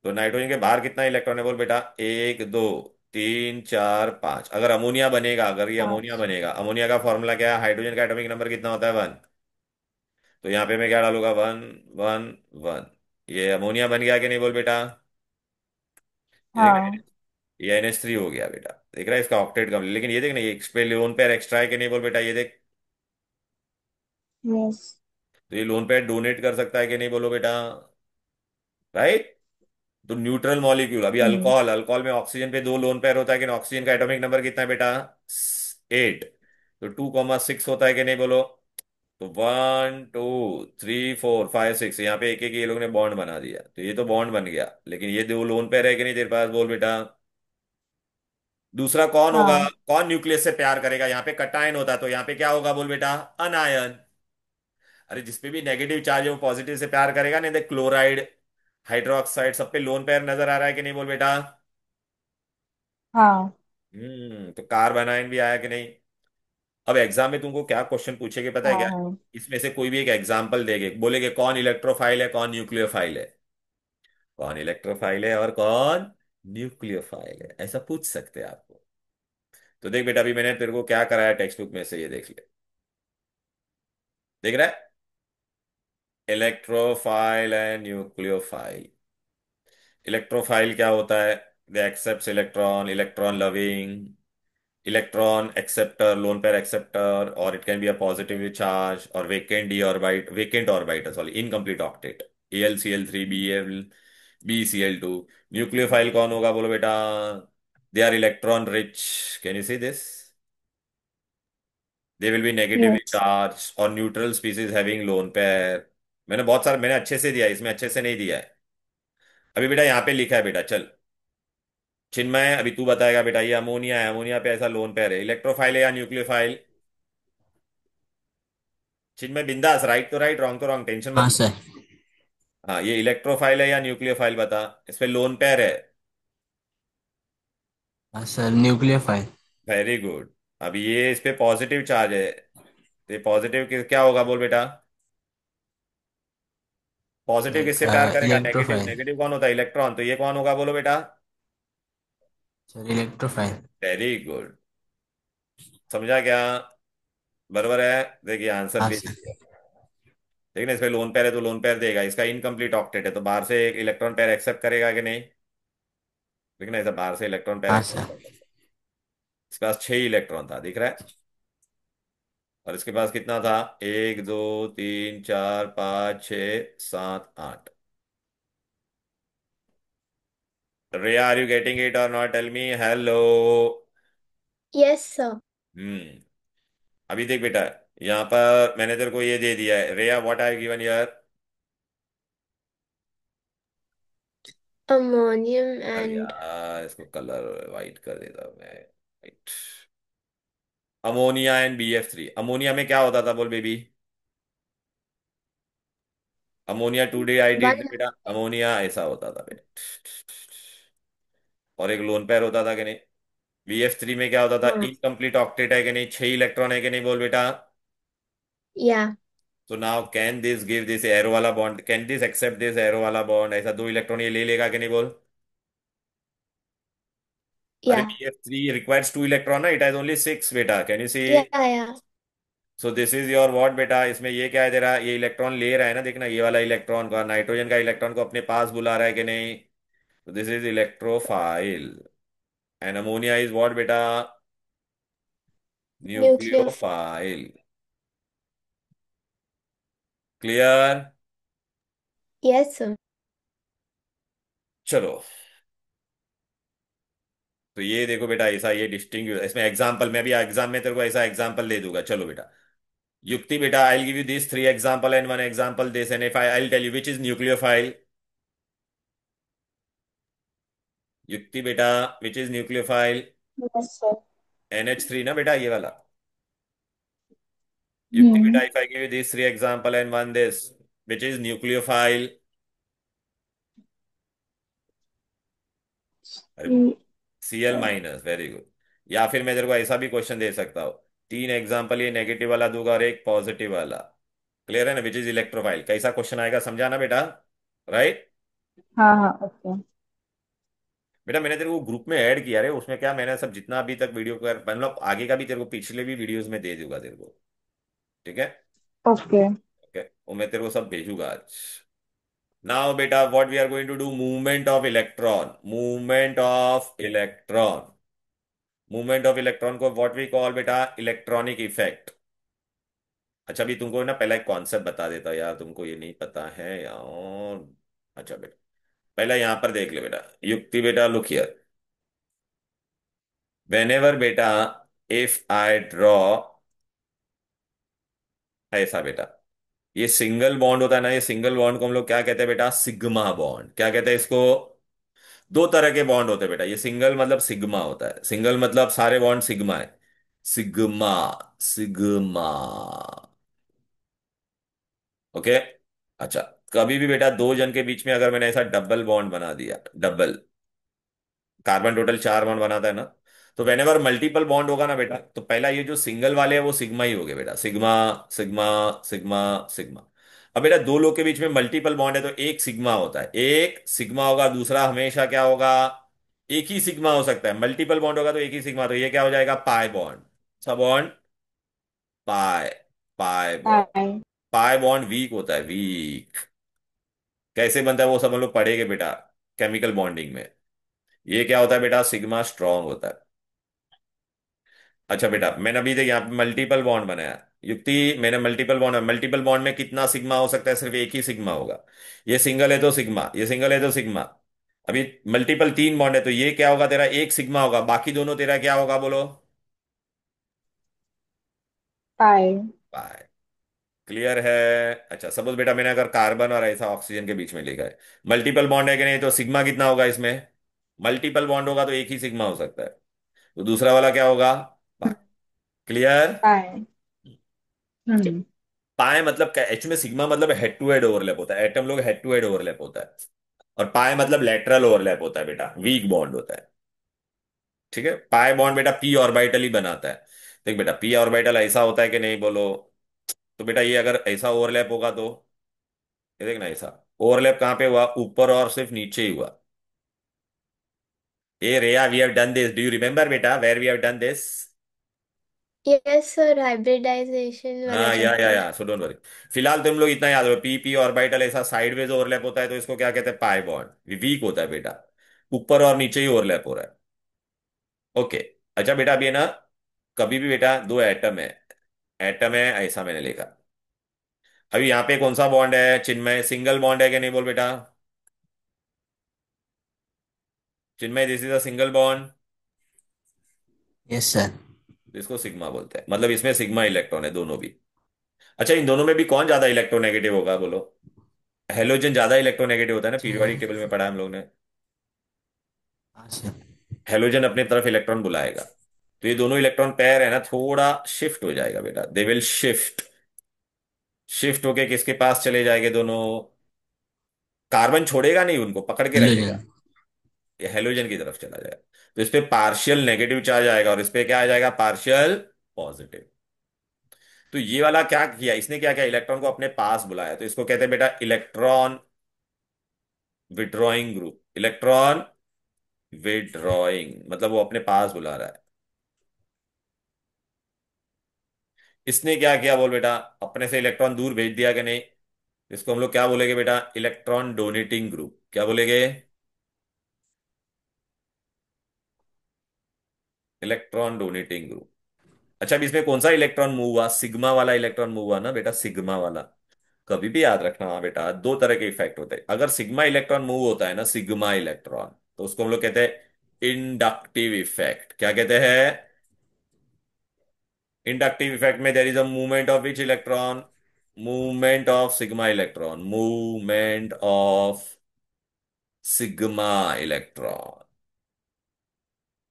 Speaker 1: तो नाइट्रोजन के बाहर कितना इलेक्ट्रॉन है बोल बेटा? 1, 2, 3, 4, 5। अगर अमोनिया बनेगा, अगर ये अमोनिया
Speaker 3: 5।
Speaker 1: बनेगा, अमोनिया का फॉर्मूला क्या है? हाइड्रोजन का एटॉमिक नंबर कितना होता है? 1। तो यहाँ पे मैं क्या डालूंगा? 1, 1, 1। ये अमोनिया बन गया कि नहीं बोल बेटा? ये देखना,
Speaker 3: हाँ।
Speaker 1: ये NH3 हो गया बेटा। देख रहा है इसका ऑक्टेट कम, लेकिन ये देखना, ये इस पे लोन पेयर एक्स्ट्रा है कि नहीं बोल बेटा? ये देख,
Speaker 3: यस।
Speaker 1: तो ये लोन पेयर डोनेट कर सकता है कि नहीं बोलो बेटा? राइट। तो न्यूट्रल मॉलिक्यूल, अभी
Speaker 3: हम्म।
Speaker 1: अल्कोहल, अल्कोहल में ऑक्सीजन पे दो लोन पेयर होता है कि नहीं? ऑक्सीजन का एटॉमिक नंबर कितना है बेटा? 8। तो 2,6 होता है कि नहीं बोलो? तो 1, 2, 3, 4, 5, 6, यहाँ पे एक एक ये लोग ने बॉन्ड बना दिया, तो ये तो बॉन्ड बन गया, लेकिन ये दो लोन पेयर है कि नहीं तेरे पास बोल बेटा? दूसरा कौन होगा?
Speaker 3: हाँ।
Speaker 1: कौन न्यूक्लियस से प्यार करेगा? यहाँ पे कटायन होता, तो यहाँ पे क्या होगा बोल बेटा? अनायन। अरे जिसपे भी नेगेटिव चार्ज है वो पॉजिटिव से प्यार करेगा, नहीं देख क्लोराइड, हाइड्रोक्साइड, सब पे लोन पेयर नजर आ रहा है कि नहीं बोल बेटा?
Speaker 3: हाँ।
Speaker 1: तो कार्बन आयन भी आया कि नहीं? अब एग्जाम में तुमको क्या क्वेश्चन पूछेगे पता है
Speaker 3: हाँ।
Speaker 1: क्या?
Speaker 3: हाँ।
Speaker 1: इसमें से कोई भी एक एग्जाम्पल देंगे, बोलेगे कौन इलेक्ट्रोफाइल है, कौन न्यूक्लियोफाइल है। कौन इलेक्ट्रोफाइल है और कौन न्यूक्लियोफाइल है, ऐसा पूछ सकते हैं आपको। तो देख बेटा, अभी मैंने तेरे को क्या कराया टेक्स्ट बुक में से, ये देख ले। देख रहा है? Electrophile and nucleophile. इलेक्ट्रोफाइल क्या होता है? They accept electron, electron loving, electron acceptor, lone pair acceptor, और it can be a positive charge, और vacant d orbit, vacant orbital, sorry incomplete octet, AlCl3, BeCl2। Nucleophile कौन होगा बोलो बेटा? They are electron rich, can you see this? They will be negatively
Speaker 3: yes.
Speaker 1: Charge और neutral species having lone pair. मैंने बहुत सारा, मैंने अच्छे से दिया है, इसमें अच्छे से नहीं दिया है। अभी बेटा यहाँ पे लिखा है बेटा, चल चिन्मय अभी तू बताएगा बेटा, ये अमोनिया है, अमोनिया पे ऐसा लोन पेयर है, इलेक्ट्रोफाइल है या न्यूक्लियोफाइल? चिन्मय बिंदास, राइट तो राइट, रॉन्ग तो रॉन्ग, टेंशन मत
Speaker 2: हाँ
Speaker 1: ले।
Speaker 2: सर।
Speaker 1: हाँ, ये इलेक्ट्रोफाइल है या न्यूक्लियोफाइल बता, इस पे लोन पेयर है।
Speaker 2: हाँ sir, nuclear file.
Speaker 1: Very good. अब ये इस पे पॉजिटिव चार्ज है, तो ये पॉजिटिव क्या होगा बोल बेटा? पॉजिटिव किससे प्यार करेगा? नेगेटिव।
Speaker 2: इलेक्ट्रोफाइल।
Speaker 1: नेगेटिव कौन होता है? इलेक्ट्रॉन। तो ये कौन होगा बोलो बेटा?
Speaker 2: Sir electrophile.
Speaker 1: Very good. समझा क्या? बराबर है। देखिए आंसर
Speaker 2: हाँ
Speaker 1: भी दे
Speaker 2: सर।
Speaker 1: दिया। देखिए ना, इस पे लोन पेयर है तो लोन पेयर देगा, इसका इनकम्प्लीट ऑक्टेट है तो बाहर से एक इलेक्ट्रॉन पेयर एक्सेप्ट करेगा कि नहीं? देखिए ना, इसे बाहर से इलेक्ट्रॉन पेयर
Speaker 2: हाँ
Speaker 1: एक्सेप्ट
Speaker 2: सर।
Speaker 1: कर सकता है। इसके पास 6 इलेक्ट्रॉन था, दिख रहा है? और इसके पास कितना था? 1, 2, 3, 4, 5, 6, 7, 8। Ray, are you getting it or not? Tell me hello.
Speaker 4: Yes, sir.
Speaker 1: हम्म अभी देख बेटा, यहाँ पर मैंने तेरे को ये दे दिया है, रेया व्हाट आई गिवन यार?
Speaker 4: Ammonium
Speaker 1: अरे
Speaker 4: and
Speaker 1: यार इसको कलर वाइट कर देता हूँ मैं। White. Ammonia and BF3। Ammonia में क्या होता था बोल बेबी? Ammonia 2 dehydrate
Speaker 4: one.
Speaker 1: बेटा, अमोनिया ऐसा होता था बेटा, और एक लोन पेयर होता था कि नहीं? BF3 में क्या होता था?
Speaker 4: हाँ.
Speaker 1: इनकम्प्लीट ऑक्टेट है कि नहीं? 6 इलेक्ट्रॉन है कि नहीं बोल बेटा?
Speaker 4: Yeah.
Speaker 1: तो now can this give this arrow वाला bond, can this accept this arrow वाला बॉन्ड? ऐसा 2 इलेक्ट्रॉन ये ले लेगा कि नहीं बोल? अरे
Speaker 4: Yeah.
Speaker 1: BF3 रिक्वायर्स 2 इलेक्ट्रॉन ना, इट हैज ओनली 6 बेटा, can you see?
Speaker 4: Yeah. Yeah.
Speaker 1: So this is your what बेटा, इसमें ये क्या है तेरा? ये इलेक्ट्रॉन ले रहा है ना, देखना ये वाला इलेक्ट्रॉन का, नाइट्रोजन का इलेक्ट्रॉन को अपने पास बुला रहा है कि नहीं? तो this is electrophile. And ammonia is what बेटा?
Speaker 4: Nuclear.
Speaker 1: Nucleophile. Clear?
Speaker 4: Yes, sir.
Speaker 1: चलो, तो ये देखो बेटा, ऐसा ये डिस्टिंग इसमें एग्जांपल, मैं भी एग्जाम में तेरे को ऐसा एग्जांपल दे दूंगा। चलो बेटा, युक्ति बेटा, I will give you this 3 example and 1 example this, and if I will tell you which is nucleophile, Yukti बेटा, which is nucleophile?
Speaker 3: Yes, sir.
Speaker 1: NH3 ना बेटा, ये वाला। युक्ति
Speaker 3: Hmm.
Speaker 1: बेटा, if I give you these three example and one this, which is nucleophile? अरे,
Speaker 3: E-
Speaker 1: Cl minus, very good. या फिर मैं तेरे को ऐसा भी क्वेश्चन दे सकता हूँ, तीन एग्जांपल, ये नेगेटिव वाला दूंगा और एक पॉजिटिव वाला। क्लियर है ना, विच इज इलेक्ट्रोफाइल? कैसा क्वेश्चन आएगा समझा ना बेटा? राइट।
Speaker 3: हाँ हाँ ओके।
Speaker 1: बेटा मैंने तेरे को ग्रुप में ऐड किया रे, उसमें क्या मैंने सब जितना अभी तक वीडियो कर, मतलब आगे का भी तेरे को पिछले भी वीडियोस में दे दूंगा तेरे को। ठीक है।
Speaker 3: ओके।
Speaker 1: ओके, वो मैं तेरे को सब भेजूंगा आज। नाउ बेटा, what we are going to do, movement of electron, movement of electron. Movement of electron को व्हाट वी कॉल बेटा, इलेक्ट्रॉनिक इफेक्ट। अच्छा, अभी तुमको ना पहला एक कॉन्सेप्ट बता देता हूं यार, तुमको ये नहीं पता है यार। अच्छा बेटा, पहला यहां पर देख ले बेटा, युक्ति बेटा, लुक हियर। वेनेवर बेटा, इफ आई ड्रॉ ऐसा बेटा, ये सिंगल बॉन्ड होता है ना, ये सिंगल बॉन्ड को हम लोग क्या कहते हैं बेटा, सिग्मा बॉन्ड। क्या कहते हैं इसको? दो तरह के बॉन्ड होते हैं बेटा, ये सिंगल मतलब सिग्मा होता है, सिंगल मतलब सारे बॉन्ड सिग्मा है। Sigma, sigma. ओके। अच्छा, कभी भी बेटा दो जन के बीच में अगर मैंने ऐसा डबल बॉन्ड बना दिया, डबल, कार्बन टोटल चार बॉन्ड बनाता है ना, तो वेन एवर मल्टीपल बॉन्ड होगा ना बेटा, तो पहला ये जो सिंगल वाले हैं वो सिग्मा ही हो गए बेटा, सिग्मा, सिग्मा, सिग्मा, सिग्मा। अब बेटा दो लोग के बीच में मल्टीपल बॉन्ड है तो एक सिग्मा होता है, एक सिग्मा होगा, दूसरा हमेशा क्या होगा, एक ही सिग्मा हो सकता है। मल्टीपल बॉन्ड होगा तो एक ही सिग्मा, तो ये क्या हो जाएगा, पाई बॉन्ड। सा बॉन्ड, पाई, पाई बॉन्ड।
Speaker 3: बाय।
Speaker 1: पाई बॉन्ड वीक होता है, वीक। कैसे बनता है वो सब हम लोग पढ़ेंगे बेटा, केमिकल बॉन्डिंग में। ये क्या होता है बेटा, सिग्मा स्ट्रांग होता है। अच्छा बेटा, मैंने अभी तक यहाँ पे मल्टीपल बॉन्ड बनाया, युक्ति, मैंने मल्टीपल बॉन्ड, मल्टीपल बॉन्ड में कितना सिग्मा हो सकता है, सिर्फ एक ही सिग्मा होगा। ये सिंगल है तो सिग्मा, ये सिंगल है तो सिग्मा। अभी मल्टीपल तीन बॉन्ड है तो ये क्या होगा तेरा, एक सिग्मा होगा, बाकी दोनों तेरा क्या होगा बोलो?
Speaker 3: बाय।
Speaker 1: बाय। क्लियर है? अच्छा, सपोज बेटा मैंने अगर कार्बन और ऐसा ऑक्सीजन के बीच में लिखा है, मल्टीपल बॉन्ड है कि नहीं, तो सिग्मा कितना होगा इसमें? मल्टीपल बॉन्ड होगा तो एक ही सिग्मा हो सकता है, तो दूसरा वाला क्या होगा, बाय। क्लियर?
Speaker 3: बाय। हम्म।
Speaker 1: पाए मतलब क्या, एच में सिग्मा मतलब हेड टू हेड ओवरलैप होता है, एटम लोग हेड टू हेड ओवरलैप होता है। और पाए मतलब लेटरल ओवरलैप होता है बेटा, वीक बॉन्ड होता है। ठीक है, पाए बॉन्ड बेटा पी ऑर्बिटल ही बनाता है। देख बेटा, पी ऑर्बिटल ऐसा होता है कि नहीं बोलो? तो बेटा ये अगर ऐसा ओवरलैप होगा तो, ये देखना, ऐसा ओवरलैप कहाँ पे हुआ, ऊपर और सिर्फ नीचे ही हुआ। ए Reya, we have done this, do you remember बेटा where we have done this?
Speaker 4: Yes sir, hybridization वाला
Speaker 1: हाँ,
Speaker 4: चैप्टर।
Speaker 1: या सो डोंट वरी। फिलहाल तुम लोग इतना याद रखो, पी पी ऑर्बिटल ऐसा साइडवेज ओवरलैप होता है तो इसको क्या कहते हैं, पाई बॉन्ड। वीक होता है बेटा, ऊपर और नीचे ही ओवरलैप हो रहा है। ओके। अच्छा बेटा, अभी है ना, कभी भी बेटा दो एटम है, एटम है ऐसा मैंने लिखा, अभी यहाँ पे कौन सा बॉन्ड है चिन्मय, सिंगल बॉन्ड है कि नहीं बोल बेटा? Chinmay, this is a single bond.
Speaker 2: Yes sir.
Speaker 1: इसको सिग्मा बोलते हैं, मतलब इसमें सिग्मा इलेक्ट्रॉन है दोनों भी। अच्छा, इन दोनों में भी कौन ज्यादा इलेक्ट्रोनेगेटिव होगा बोलो? हेलोजन ज्यादा इलेक्ट्रोनेगेटिव होता है ना, पीरियोडिक टेबल में पढ़ा है हम लोग ने।
Speaker 2: हाँ सर।
Speaker 1: हेलोजन अपने तरफ इलेक्ट्रॉन बुलाएगा, तो ये दोनों इलेक्ट्रॉन पेयर है ना, थोड़ा शिफ्ट हो जाएगा बेटा, दे विल शिफ्ट। शिफ्ट होके किसके पास चले जाएंगे दोनों? कार्बन छोड़ेगा नहीं, उनको पकड़ के रखेगा,
Speaker 2: हेलोजन।
Speaker 1: ये हेलोजन की तरफ चला जाएगा। तो इस पे पार्शियल नेगेटिव चार्ज आएगा और इस पे क्या आ जाएगा, पार्शियल पॉजिटिव। तो ये वाला क्या किया इसने, क्या किया, इलेक्ट्रॉन को अपने पास बुलाया, तो इसको कहते हैं बेटा electron withdrawing group. Electron withdrawing मतलब वो अपने पास बुला रहा है। इसने क्या किया बोल बेटा, अपने से इलेक्ट्रॉन दूर भेज दिया कि नहीं? इसको हम लोग क्या बोलेंगे बेटा, इलेक्ट्रॉन डोनेटिंग ग्रुप। क्या बोलेंगे? Electron donating group. अच्छा, अब इसमें कौन सा इलेक्ट्रॉन मूव हुआ, सिग्मा वाला इलेक्ट्रॉन मूव हुआ ना बेटा, सिग्मा वाला। कभी भी याद रखना, हाँ बेटा, दो तरह के इफेक्ट होते हैं, अगर सिग्मा इलेक्ट्रॉन मूव होता है ना, सिग्मा इलेक्ट्रॉन, तो उसको हम लोग कहते हैं इंडक्टिव इफेक्ट। क्या कहते हैं? इंडक्टिव इफेक्ट में there is a movement of which electron, movement of sigma electron, movement of sigma electron.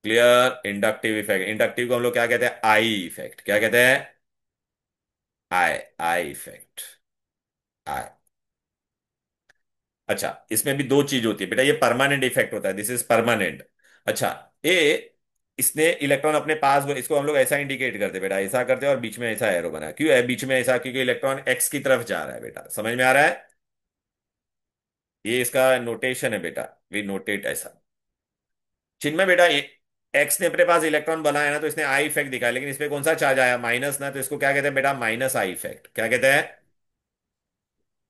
Speaker 1: Clear? Inductive effect, inductive को हम लोग क्या कहते हैं? I effect. क्या कहते हैं? I, I effect, I. अच्छा, इसमें भी दो चीज होती है बेटा, ये परमानेंट इफेक्ट होता है, दिस इज परमानेंट। अच्छा, ये इसने इलेक्ट्रॉन अपने पास, इसको हम लोग ऐसा इंडिकेट करते हैं बेटा, ऐसा करते हैं और बीच में ऐसा एरो बना है। क्यों है बीच में ऐसा? क्योंकि इलेक्ट्रॉन एक्स की तरफ जा रहा है बेटा, समझ में आ रहा है? ये इसका नोटेशन है बेटा, वी नोटेट ऐसा। चिन्ह बेटा, ये एक्स ने अपने पास इलेक्ट्रॉन बनाया ना, तो इसने आई इफेक्ट दिखाया, लेकिन इसमें कौन सा चार्ज आया? माइनस ना, तो इसको क्या कहते हैं बेटा? Minus I effect. क्या कहते हैं?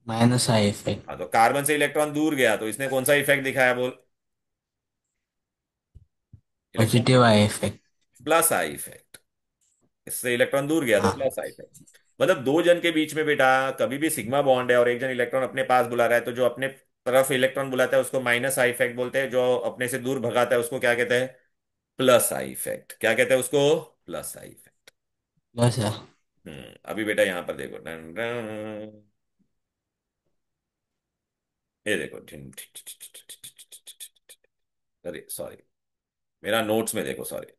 Speaker 2: Minus I effect.
Speaker 1: हाँ, तो कार्बन से इलेक्ट्रॉन दूर गया तो इसने कौन सा इफेक्ट दिखाया बोल? Electron
Speaker 2: positive I effect.
Speaker 1: Plus I effect. इससे इलेक्ट्रॉन दूर गया तो
Speaker 2: हाँ।
Speaker 1: Plus I effect. मतलब दो जन के बीच में बेटा कभी भी सिग्मा बॉन्ड है और एक जन इलेक्ट्रॉन अपने पास बुला रहा है, तो जो अपने तरफ इलेक्ट्रॉन बुलाता है उसको माइनस आई इफेक्ट बोलते हैं, जो अपने से दूर भगाता है उसको क्या कहते हैं? Plus I effect. क्या कहते हैं उसको? Plus I effect.
Speaker 2: बस है।
Speaker 1: अभी बेटा यहां पर देखो, डन डन। ये देखो, अरे सॉरी, मेरा नोट्स में देखो, सॉरी।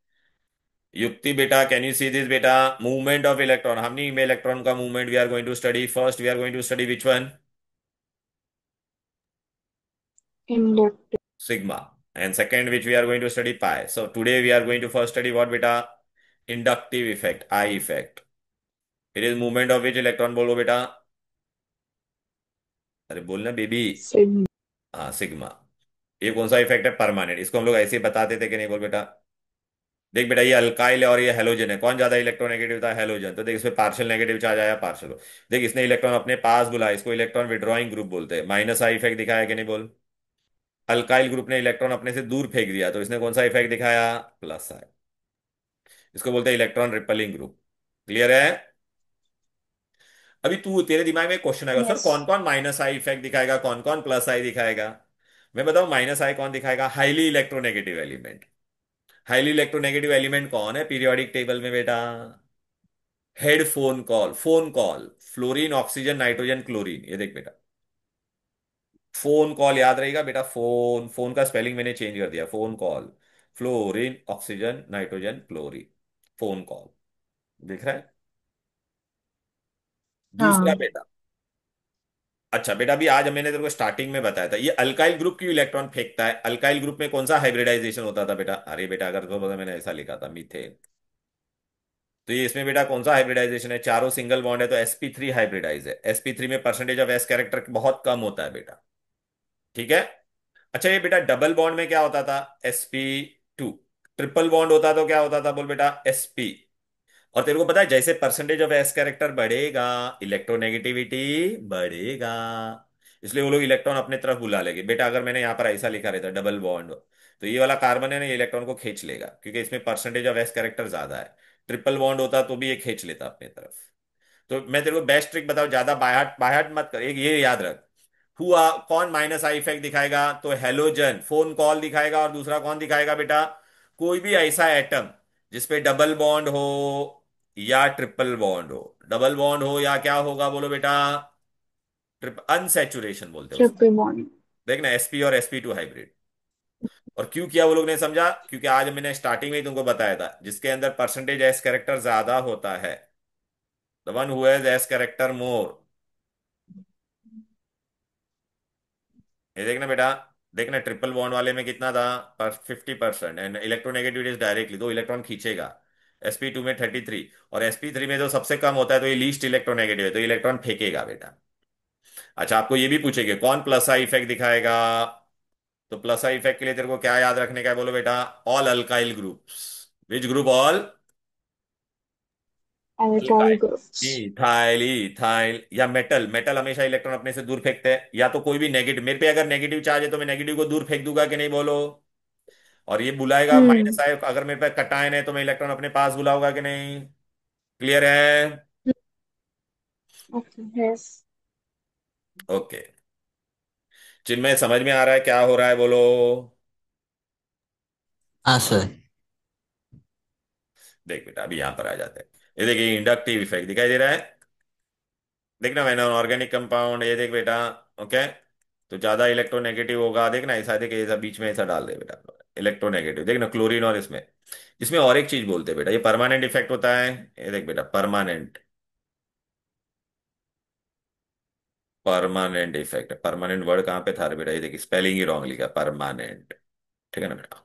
Speaker 1: युक्ति बेटा, कैन यू सी दिस बेटा? मूवमेंट ऑफ इलेक्ट्रॉन, हमने में इलेक्ट्रॉन का movement we are going to study. First we are going to study which one?
Speaker 3: Inductive.
Speaker 1: Sigma. And second which we are going to study pi. So today we are going to first study what beta? Inductive effect, I effect. It is movement of which electron, बोलो बेटा? अरे बोलना baby.
Speaker 3: Sigma.
Speaker 1: हाँ, sigma. ये कौन सा effect है? Permanent. इसको हम लोग ऐसे ही बताते थे कि नहीं, बोल बेटा? देख बेटा, ये अल्काइल है और ये हेलोजन है, कौन ज्यादा इलेक्ट्रोनेगेटिव था? हेलोजन। तो देख इसमें पार्शियल नेगेटिव चार्ज आया, पार्शियल। देख इसने इलेक्ट्रॉन अपने पास बुलाया, इसको इलेक्ट्रॉन विड्रॉइंग ग्रुप बोलते हैं, माइनस आई इफेक्ट दिखाया कि नहीं बोल? अल्काइल ग्रुप ने इलेक्ट्रॉन अपने से दूर फेंक दिया तो इसने कौन सा इफेक्ट दिखाया? प्लस आई। इसको बोलते हैं इलेक्ट्रॉन रिपेलिंग ग्रुप। क्लियर है? अभी तू, तेरे दिमाग में एक क्वेश्चन आएगा, सर कौन
Speaker 3: Yes.
Speaker 1: कौन माइनस आई इफेक्ट दिखाएगा, कौन कौन प्लस आई दिखाएगा? मैं बताऊं माइनस आई कौन दिखाएगा? Highly electronegative element. Highly electronegative element कौन है पीरियोडिक टेबल में बेटा? Head phone call, phone call, fluorine oxygen nitrogen chlorine. ये देख बेटा, फोन कॉल याद रहेगा बेटा, फोन, फोन का स्पेलिंग मैंने चेंज कर दिया, phone call, fluorine oxygen nitrogen chlorine, phone call. दिख रहा है? दूसरा
Speaker 3: हाँ.
Speaker 1: बेटा, अच्छा बेटा, अभी आज मैंने तेरे को स्टार्टिंग में बताया था, ये अल्काइल ग्रुप क्यों इलेक्ट्रॉन फेंकता है? अल्काइल ग्रुप में कौन सा हाइब्रिडाइजेशन होता था बेटा? अरे बेटा, अगर तो पता, मैंने ऐसा लिखा था, मीथेन। तो ये इसमें बेटा कौन सा हाइब्रिडाइजेशन है? चारों सिंगल बॉन्ड है तो sp3 हाइब्रिडाइज है। sp3 में परसेंटेज ऑफ एस कैरेक्टर बहुत कम होता है बेटा। ठीक है? अच्छा, ये बेटा डबल बॉन्ड में क्या होता था? sp2। ट्रिपल बॉन्ड होता तो क्या होता था बोल बेटा? sp। और तेरे को पता है, जैसे परसेंटेज ऑफ एस कैरेक्टर बढ़ेगा, इलेक्ट्रोनेगेटिविटी बढ़ेगा। इसलिए वो लोग इलेक्ट्रॉन अपने तरफ बुला लेंगे बेटा। अगर मैंने यहां पर ऐसा लिखा रहता डबल बॉन्ड, तो ये वाला कार्बन है ना, ये इलेक्ट्रॉन को खींच लेगा क्योंकि इसमें परसेंटेज ऑफ एस कैरेक्टर ज्यादा है। ट्रिपल बॉन्ड होता तो भी ये खींच लेता अपने तरफ। तो मैं तेरे को बेस्ट ट्रिक बताऊं, ज्यादा बायहार्ट बायहार्ट मत कर, एक ये याद रख। हुआ कौन माइनस आई इफेक्ट दिखाएगा? तो हेलोजन फोन कॉल दिखाएगा, और दूसरा कौन दिखाएगा बेटा? कोई भी ऐसा एटम जिसपे डबल बॉन्ड हो या ट्रिपल बॉन्ड हो। डबल बॉन्ड हो या क्या होगा बोलो बेटा? ट्रिप अनसैचुरेशन बोलते हैं उसको।
Speaker 3: Triple bond.
Speaker 1: देखना, sp और sp2 हाइब्रिड। और क्यों किया वो लोग ने समझा? क्योंकि आज मैंने स्टार्टिंग में ही तुमको बताया था, जिसके अंदर परसेंटेज एस कैरेक्टर ज्यादा होता है, the one who has s character more. ये देखना बेटा, देखना ट्रिपल बॉन्ड वाले में कितना था? पर 50%। एंड इलेक्ट्रोनेगेटिविटी डायरेक्टली दो इलेक्ट्रॉन खींचेगा। sp2 में 33, और sp3 में जो सबसे कम होता है तो ये लीस्ट इलेक्ट्रोनेगेटिव है, तो इलेक्ट्रॉन फेंकेगा बेटा। अच्छा, आपको ये भी पूछेगा कौन प्लस आई इफेक्ट दिखाएगा? तो प्लस आई इफेक्ट के लिए तेरे को क्या याद रखने का है बोलो बेटा? All alkyl groups. Which group? All
Speaker 3: Alkyl
Speaker 1: alkyl.
Speaker 3: groups.
Speaker 1: Ethyl, ethyl या मेटल। मेटल हमेशा इलेक्ट्रॉन अपने से दूर फेंकते हैं, या तो कोई भी नेगेटिव, मेरे पे अगर नेगेटिव चार्ज है तो मैं नेगेटिव को दूर फेंक दूंगा कि नहीं बोलो? और ये बुलाएगा
Speaker 3: Hmm.
Speaker 1: माइनस आए, अगर मेरे पास कटायन है तो मैं इलेक्ट्रॉन अपने पास बुलाऊंगा कि नहीं? क्लियर है?
Speaker 3: Okay. Yes.
Speaker 1: ओके। चिन्मय, समझ में आ रहा है क्या हो रहा है बोलो?
Speaker 2: हाँ सर।
Speaker 1: देख बेटा, अभी यहां पर आ जाते हैं। ये देखिए, इंडक्टिव इफेक्ट दिखाई दे रहा है। देखना, मैंने ऑर्गेनिक कंपाउंड, ये देख बेटा। ओके, तो ज्यादा इलेक्ट्रोनेगेटिव होगा, देखना ऐसा, देख ऐसा बीच में ऐसा डाल दे बेटा। इलेक्ट्रोनेगेटिव। देख ना, क्लोरीन और इसमें इसमें और एक चीज बोलते हैं बेटा, ये परमानेंट इफेक्ट होता है। ये देख बेटा, permanent, permanent effect. Permanent word कहाँ पे था रे बेटा? ये देख, स्पेलिंग ही रॉन्ग लिखा, परमानेंट। ठीक है ना बेटा?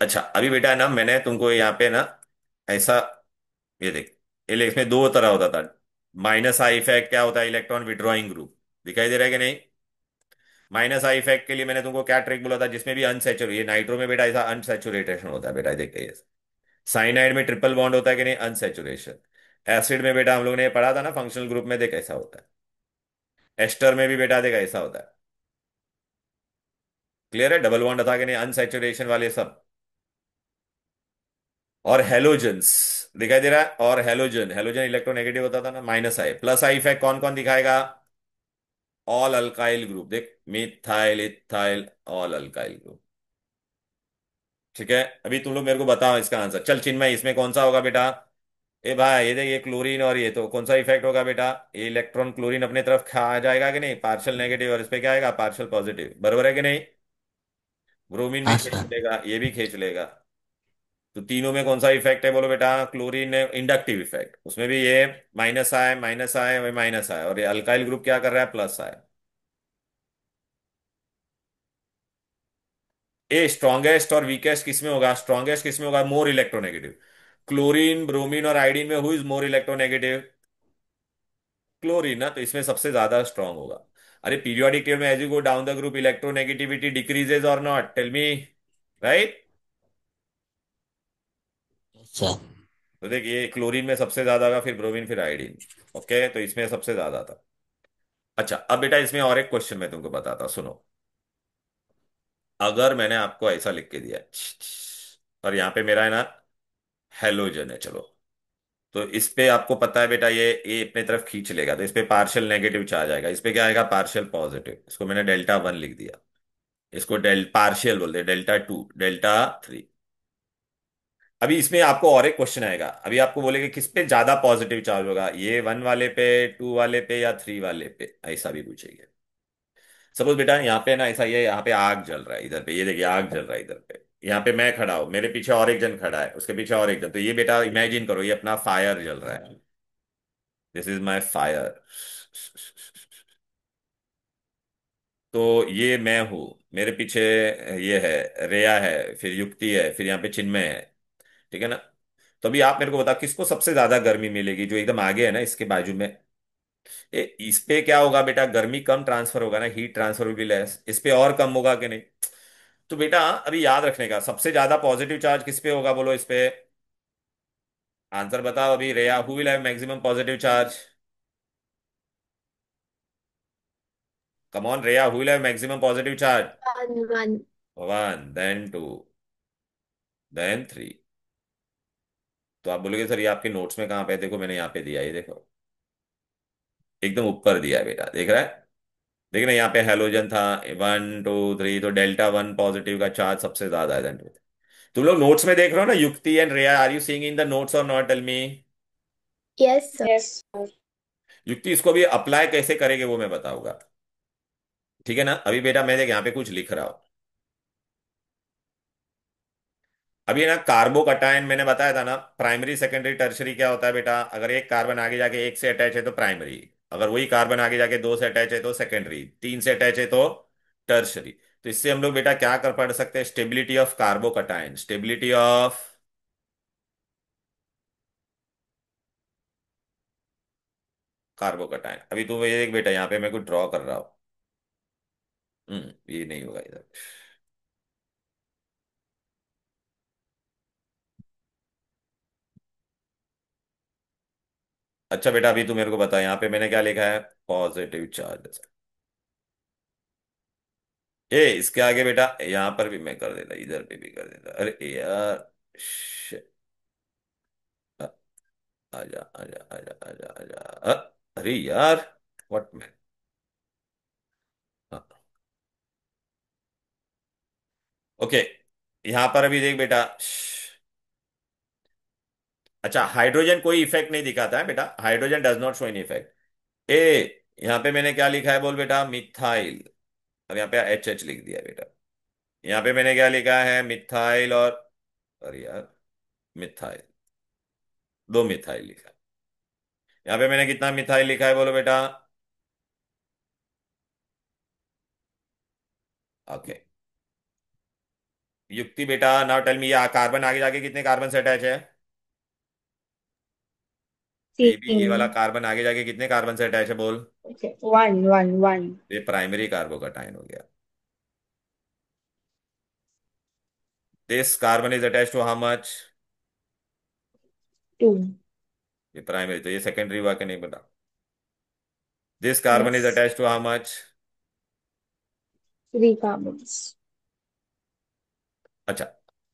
Speaker 1: अच्छा, अभी बेटा ना मैंने तुमको यहाँ पे ना ऐसा, ये देख, ये इसमें दो तरह होता था। माइनस आई इफेक्ट क्या होता है? Electron withdrawing group. दिखाई दे रहा है कि नहीं? माइनस आई इफेक्ट के लिए मैंने तुमको क्या ट्रिक बोला था? जिसमें भी अनसेचुरेट, ये नाइट्रो में बेटा ऐसा अनसेचुरेटेशन होता है बेटा, देखिए। साइनाइड में ट्रिपल बॉन्ड होता है कि नहीं? अनसेचुरेशन। एसिड में बेटा हम लोग ने पढ़ा था ना फंक्शनल ग्रुप में, देख ऐसा होता है। एस्टर में भी बेटा देख ऐसा होता है। क्लियर है? डबल बॉन्ड था कि नहीं? अनसेचुरेशन वाले सब। और हेलोजन्स, दिखाई दे रहा है? और हेलोजन, हेलोजन इलेक्ट्रोनेगेटिव होता था ना, minus I. Plus I effect कौन कौन दिखाएगा? All alkyl group. देख, methyl, ethyl, all alkyl group. ठीक है, अभी तुम लोग मेरे को बताओ इसका आंसर। चल चिन्मय, इसमें कौन सा होगा बेटा? ए भाई, ये देख, ये क्लोरीन और ये तो कौन सा इफेक्ट होगा बेटा? ये इलेक्ट्रॉन क्लोरीन अपने तरफ खा जाएगा कि नहीं? पार्शियल नेगेटिव, और इस पे क्या आएगा? Partial positive. बरोबर है कि नहीं? ब्रोमीन भी
Speaker 2: हाँ
Speaker 1: खींच
Speaker 2: सर।
Speaker 1: लेगा, ये भी खींच लेगा। तो तीनों में कौन सा इफेक्ट है बोलो बेटा? क्लोरीन ने इंडक्टिव इफेक्ट, उसमें भी ये माइनस आए वही माइनस आए, और ये अल्काइल ग्रुप क्या कर रहा है? प्लस आए। ए स्ट्रॉन्गेस्ट और वीकेस्ट किसमें होगा? स्ट्रॉन्गेस्ट किसमें होगा? More electronegative. क्लोरीन, ब्रोमीन और आयोडीन में who is more electronegative? Chlorine ना, तो इसमें सबसे ज्यादा स्ट्रांग होगा। अरे पीरियोडिक टेबल में as you go down the group, electronegativity decreases और not? Tell me, right?
Speaker 2: Sir.
Speaker 1: तो देख, ये क्लोरीन में सबसे ज्यादा होगा, फिर ब्रोमीन, फिर आयोडीन। ओके, तो इसमें सबसे ज्यादा था। अच्छा, अब बेटा इसमें और एक क्वेश्चन मैं तुमको बताता, सुनो। अगर मैंने आपको ऐसा लिख के दिया, और यहाँ पे मेरा है ना हेलोजन है, चलो, तो इस पे आपको पता है बेटा, ये अपने तरफ खींच लेगा, तो इस पे पार्शियल नेगेटिव चार्ज आएगा, इस पे क्या आएगा? Partial positive. इसको मैंने डेल्टा वन लिख दिया। इसको डेल पार्शियल बोलते हैं, डेल्टा टू, डेल्टा थ्री। अभी इसमें आपको और एक क्वेश्चन आएगा, अभी आपको बोलेगा किस पे ज्यादा पॉजिटिव चार्ज होगा, ये वन वाले पे, टू वाले पे, या थ्री वाले पे, ऐसा भी पूछेंगे। सपोज बेटा यहाँ पे ना ऐसा, ये यहाँ पे आग जल रहा है इधर पे, ये देखिए आग जल रहा है इधर पे। यहाँ पे मैं खड़ा हूं, मेरे पीछे और एक जन खड़ा है, उसके पीछे और एक जन, तो ये बेटा इमेजिन करो, ये अपना फायर जल रहा है। This is my fire. तो ये मैं हूं, मेरे पीछे ये है, रेया है, फिर युक्ति है, फिर यहाँ पे चिन्मय है। ठीक है ना? तो अभी आप मेरे को बताओ, किसको सबसे ज्यादा गर्मी मिलेगी? जो एकदम आगे है ना, इसके बाजू में। इस पे क्या होगा बेटा? गर्मी कम ट्रांसफर होगा ना, heat transfer will be less. इस पे और कम होगा कि नहीं? तो बेटा अभी याद रखने का, सबसे ज्यादा पॉजिटिव चार्ज किस पे होगा बोलो इस पे? आंसर बताओ अभी, Reya, who will have maximum positive charge? Come on Reya, who will have maximum positive charge?
Speaker 4: One.
Speaker 1: One, then two, then three. तो आप बोलोगे सर ये आपके नोट्स में कहाँ पे है? देखो मैंने यहाँ पे दिया है, ये देखो, एकदम ऊपर दिया है बेटा, देख रहा है? देखना यहाँ पे हेलोजन था, वन टू थ्री, तो डेल्टा वन पॉजिटिव का चार्ज सबसे ज्यादा है देन टू। तुम लोग नोट्स में देख रहे हो ना, Yukti and Reya, are you seeing in the notes और not? Tell me.
Speaker 4: Yes, sir.
Speaker 3: Yes, sir.
Speaker 1: युक्ति, इसको भी अप्लाई कैसे करेंगे वो मैं बताऊंगा। ठीक है ना? अभी बेटा मैं देख यहाँ पे कुछ लिख रहा हूं। अभी ना कार्बोकटायन मैंने बताया था ना, प्राइमरी सेकेंडरी टर्शरी क्या होता है बेटा? अगर एक कार्बन आगे जाके एक से अटैच है तो प्राइमरी, अगर वही कार्बन आगे जाके दो से अटैच है तो सेकेंडरी, तीन से अटैच है तो टर्शरी। तो इससे हम लोग बेटा क्या कर पढ़ सकते हैं? Stability of carbocation, stability of carbocation. अभी तो ये एक बेटा यहाँ पे मैं कुछ ड्रॉ कर रहा हूँ। ये नहीं होगा इधर। अच्छा बेटा, अभी तू मेरे को बता, यहाँ पे मैंने क्या लिखा है? Positive charge. इसके आगे बेटा यहाँ पर भी मैं कर देता, इधर पे भी कर देता। अरे यार, shit, अ- आजा आजा आजा आजा आजा, अरे यार, व्हाट मैन। ओके, यहाँ पर अभी देख बेटा, अच्छा हाइड्रोजन कोई इफेक्ट नहीं दिखाता है बेटा, hydrogen does not show any effect. यहाँ पे मैंने क्या लिखा है बोल बेटा? मिथाइल। और यहाँ पे एच एच लिख दिया बेटा। यहाँ पे मैंने क्या लिखा है, मिथाइल और, अरे यार, मिथाइल, दो मिथाइल लिखा है। यहाँ पे मैंने कितना मिथाइल लिखा है बोलो बेटा। ओके। युक्ति बेटा, नाउ टेल मी, ये कार्बन आगे जाके कितने कार्बन से अटैच है? बेबी, ये
Speaker 3: 3.
Speaker 1: वाला कार्बन आगे जाके कितने कार्बन से अटैच है बोल।
Speaker 3: Okay. 1.
Speaker 1: ये प्राइमरी कार्बोकटायन हो गया। This carbon is attach to how much?
Speaker 3: 2.
Speaker 1: ये प्राइमरी, तो ये सेकेंडरी हुआ कि नहीं बेटा? This carbon is
Speaker 3: Yes.
Speaker 1: Attach to how much?
Speaker 3: 3 carbons.
Speaker 1: अच्छा,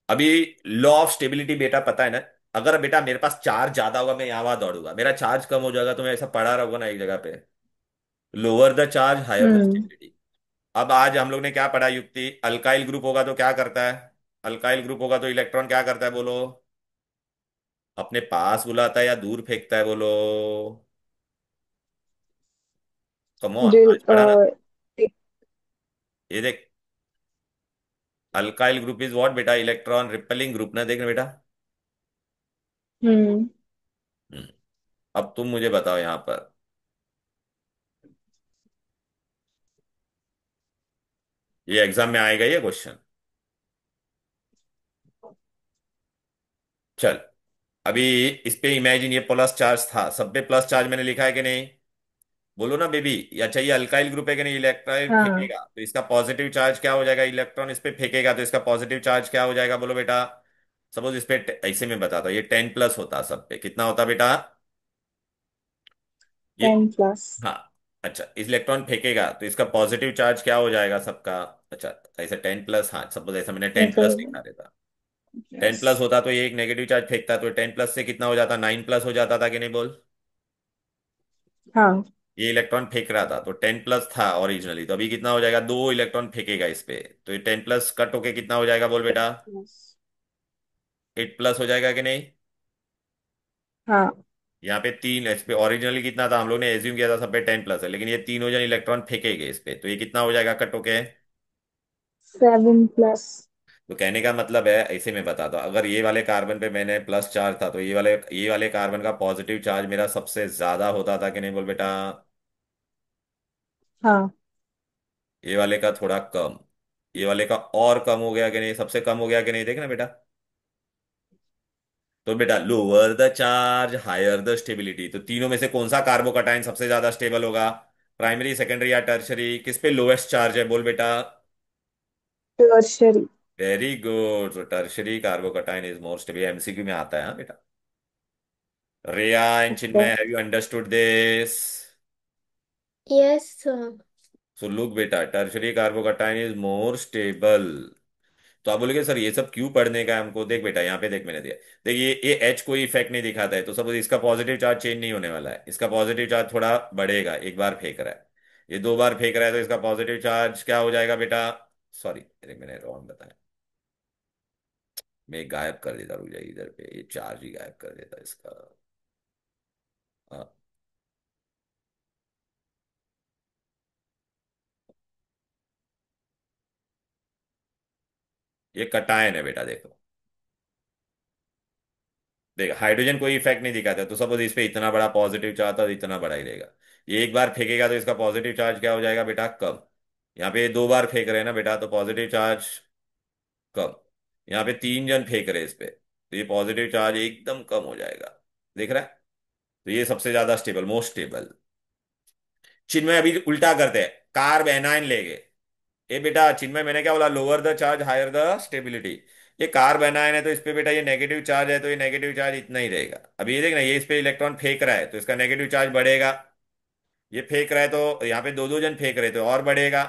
Speaker 1: अभी लॉ ऑफ स्टेबिलिटी बेटा पता है ना? अगर बेटा मेरे पास चार्ज ज्यादा होगा, मैं यहां वहां दौड़ूंगा, मेरा चार्ज कम हो जाएगा, तो मैं ऐसा पड़ा रहूंगा ना एक जगह पे। Lower the charge higher the
Speaker 3: Hmm.
Speaker 1: Stability. अब आज हम लोग ने क्या पढ़ा युक्ति, अल्काइल ग्रुप होगा तो क्या करता है? अल्काइल ग्रुप होगा तो इलेक्ट्रॉन क्या करता है बोलो? अपने पास बुलाता है या दूर फेंकता है बोलो? कम ऑन,
Speaker 3: Drill,
Speaker 1: आज पढ़ा ना।
Speaker 3: take-
Speaker 1: ये देख, अल्काइल ग्रुप इज व्हाट बेटा? इलेक्ट्रॉन रिपेलिंग ग्रुप ना, देखना बेटा।
Speaker 3: hmm.
Speaker 1: हम्म, अब तुम मुझे बताओ यहां पर, ये एग्जाम में आएगा ये क्वेश्चन। चल, अभी इस पे इमेजिन, ये प्लस चार्ज था, सब पे प्लस चार्ज मैंने लिखा है कि नहीं? बोलो ना बेबी, या चाहिए अल्काइल ग्रुप है कि नहीं? इलेक्ट्रॉन
Speaker 3: हाँ.
Speaker 1: फेंकेगा तो इसका पॉजिटिव चार्ज क्या हो जाएगा? इलेक्ट्रॉन इस पे फेंकेगा तो इसका पॉजिटिव चार्ज क्या हो जाएगा बोलो बेटा? सपोज इस पे ऐसे में बताता हूं, ये 10+ होता, सब पे कितना होता बेटा? ये,
Speaker 3: 10 plus.
Speaker 1: हाँ, अच्छा, इलेक्ट्रॉन फेंकेगा तो इसका पॉजिटिव चार्ज क्या हो जाएगा सबका? अच्छा, ऐसे 10+, हाँ सपोज ऐसा मैंने 10+
Speaker 3: Okay.
Speaker 1: लिखा रहता। 10+
Speaker 3: Yes.
Speaker 1: होता तो ये एक नेगेटिव चार्ज फेंकता, तो 10+ से कितना हो जाता? 9+ हो जाता था कि नहीं बोल?
Speaker 3: हाँ.
Speaker 1: ये इलेक्ट्रॉन फेंक रहा था तो 10+ था ओरिजिनली, तो अभी कितना हो जाएगा? दो इलेक्ट्रॉन फेंकेगा इस पे, तो ये 10+ कट होके कितना हो जाएगा बोल बेटा?
Speaker 3: Yes.
Speaker 1: 8+ हो जाएगा कि नहीं?
Speaker 3: हाँ.
Speaker 1: यहाँ पे तीन, इस पे ओरिजिनली कितना था, हम लोग ने एज्यूम किया था सब पे 10+ है, लेकिन ये तीनों जन इलेक्ट्रॉन फेंकेंगे इस पे, तो ये कितना हो जाएगा कट होके?
Speaker 3: 7 plus.
Speaker 1: तो कहने का मतलब है, ऐसे में बता दो, अगर ये वाले कार्बन पे मैंने प्लस चार्ज था, तो ये वाले कार्बन का पॉजिटिव चार्ज मेरा सबसे ज्यादा होता था कि नहीं बोल बेटा?
Speaker 3: हाँ.
Speaker 1: ये वाले का थोड़ा कम, ये वाले का और कम हो गया कि नहीं? सबसे कम हो गया कि नहीं, देखना बेटा। तो बेटा, lower the charge higher the stability, तो तीनों में से कौन सा कार्बोकटाइन सबसे ज्यादा स्टेबल होगा? प्राइमरी, सेकेंडरी या टर्शरी? किस पे लोएस्ट चार्ज है बोल बेटा?
Speaker 3: Tertiary.
Speaker 1: वेरी गुड, तो tertiary carbocation is more stable, MCQ में आता है हाँ बेटा। Riya and Chinmay,
Speaker 3: Okay.
Speaker 1: Have you understood this?
Speaker 4: Yes, sir.
Speaker 1: So look बेटा, tertiary carbocation is more stable. तो आप बोलोगे सर ये सब क्यों पढ़ने का है हमको? देख बेटा, यहाँ पे देख मैंने दिया, देख ये एच कोई इफेक्ट नहीं दिखाता है, तो सपोज इसका पॉजिटिव चार्ज चेंज नहीं होने वाला है, इसका पॉजिटिव चार्ज थोड़ा बढ़ेगा, एक बार फेंक रहा है, ये दो बार फेंक रहा है, तो इसका पॉजिटिव चार्ज क्या हो जाएगा बेटा? सॉरी, अरे मैंने रॉन्ग बताया, मैं गायब कर देता, रुक जाइए, इधर पे ये चार्ज ही गायब कर देता इसका। हाँ, ये कटायन है बेटा, देखो देख, हाइड्रोजन कोई इफेक्ट नहीं दिखाता, तो सपोज इस पे इतना बड़ा पॉजिटिव चार्ज था तो इतना बड़ा ही रहेगा, ये एक बार फेंकेगा तो इसका पॉजिटिव चार्ज क्या हो जाएगा बेटा? कम। यहाँ पे दो बार फेंक रहे हैं ना बेटा, तो पॉजिटिव चार्ज कम। यहाँ पे तीन जन फेंक रहे हैं इस पे, तो ये पॉजिटिव चार्ज एकदम कम हो जाएगा, देख रहा है? तो ये सबसे ज्यादा स्टेबल, मोस्ट स्टेबल। चिन्मय अभी उल्टा करते हैं, कार्ब एनायन लेंगे। ये बेटा चिन्मय, मैंने क्या बोला? Lower the charge higher the stability. ये कार्ब एनायन है तो इस पे बेटा ये नेगेटिव चार्ज है, तो ये नेगेटिव चार्ज इतना ही रहेगा। अभी ये देखना, ये इस पे इलेक्ट्रॉन फेंक रहा है तो इसका नेगेटिव चार्ज बढ़ेगा, ये फेंक रहा है तो यहाँ पे दो दो जन फेंक रहे तो और बढ़ेगा,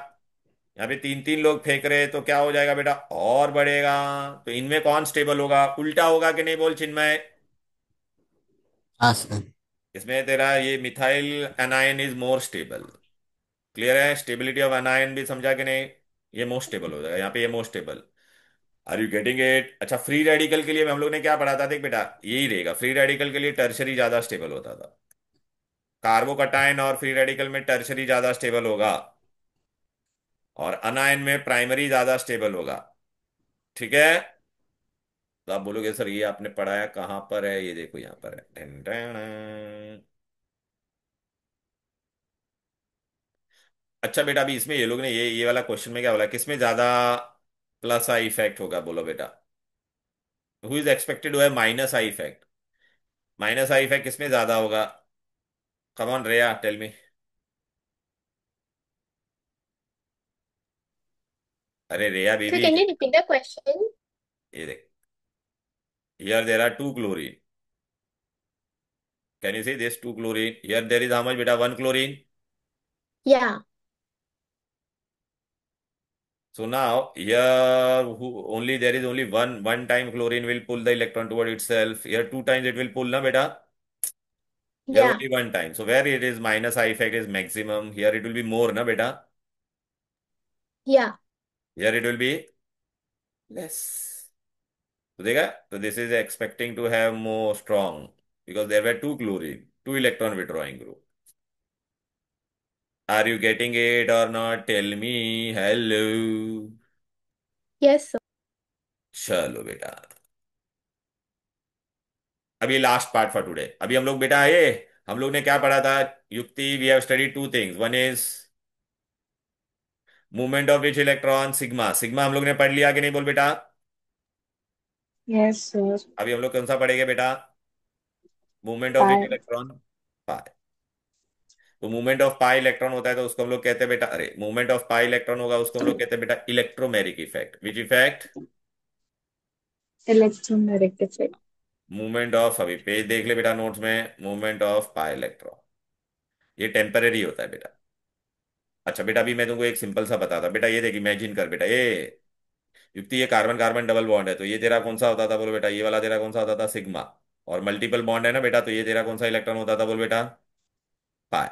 Speaker 1: यहाँ पे तीन तीन लोग फेंक रहे तो क्या हो जाएगा बेटा? और बढ़ेगा। तो इनमें कौन स्टेबल होगा? उल्टा होगा कि नहीं बोल चिन्मय?
Speaker 2: हाँ सर।
Speaker 1: इसमें तेरा ये methyl anion is more stable. Clear है? स्टेबिलिटी ऑफ एनायन भी समझा कि नहीं? ये मोस्ट स्टेबल हो जाएगा यहाँ पे, ये most stable. Are you getting it? अच्छा, फ्री रेडिकल के लिए हम लोग ने क्या पढ़ा था, देख बेटा यही रहेगा, फ्री रेडिकल के लिए टर्शरी ज्यादा स्टेबल होता था, कार्बोकटायन और फ्री रेडिकल में टर्शरी ज्यादा स्टेबल होगा, और अनायन में प्राइमरी ज्यादा स्टेबल होगा। ठीक है। तो आप बोलोगे सर ये आपने पढ़ाया कहाँ पर है, ये देखो यहाँ पर है। टन टन। अच्छा बेटा, अभी इसमें ये लोग ने ये वाला क्वेश्चन में क्या बोला, किसमें ज्यादा प्लस आई इफेक्ट होगा, बोलो बेटा। Who is expected to have minus I effect. Minus I effect किसमें ज्यादा होगा। Come on Reya, tell me. अरे Reya
Speaker 4: So
Speaker 1: baby,
Speaker 4: can you repeat the question?
Speaker 1: ये देख, here there are two chlorine. Can you see this two chlorine, here there is how much बेटा, one chlorine.
Speaker 4: Yeah.
Speaker 1: So now here only there is only one time chlorine will pull the electron toward itself. Here two times it will pull, na beta. Here
Speaker 4: Yeah.
Speaker 1: only one time. So where it is minus I effect is maximum. Here it will be more, na beta.
Speaker 4: Yeah.
Speaker 1: Here it will be less. So देखा, so this is expecting to have more strong because there were two chlorine, two electron withdrawing group. Are you getting it or not? Tell me. Hello.
Speaker 4: Yes, sir.
Speaker 1: चलो बेटा, अभी last part for today. अभी हम लोग बेटा आए, हम लोग ने क्या पढ़ा था। Yukti, we have studied two things, one is movement of which electron, sigma. Sigma हम लोग ने पढ़ लिया कि नहीं, बोल बेटा।
Speaker 3: Yes, sir.
Speaker 1: अभी हम लोग कौन सा पढ़ेंगे बेटा, movement of which
Speaker 3: Five.
Speaker 1: Electron, pi. तो मूवमेंट ऑफ पाई इलेक्ट्रॉन होता है तो उसको हम लोग कहते हैं बेटा, अरे मूवमेंट ऑफ पाई इलेक्ट्रॉन होगा उसको हम लोग कहते हैं बेटा electromeric effect. Which effect,
Speaker 3: Electromagnetic effect.
Speaker 1: Movement of, अभी पेज देख ले बेटा नोट्स में, मूवमेंट ऑफ पाई इलेक्ट्रॉन, ये टेम्पररी होता है बेटा। अच्छा बेटा, अभी मैं तुमको एक सिंपल सा बताता बेटा, ये देख, इमेजिन कर बेटा, ये युक्ति, ये कार्बन कार्बन डबल बॉन्ड है तो ये तेरा कौन सा होता था, बोलो बेटा, ये वाला तेरा कौन सा होता था, सिग्मा। और मल्टीपल बॉन्ड है ना बेटा, तो ये तेरा कौन सा इलेक्ट्रॉन होता था, बोल बेटा, पाई।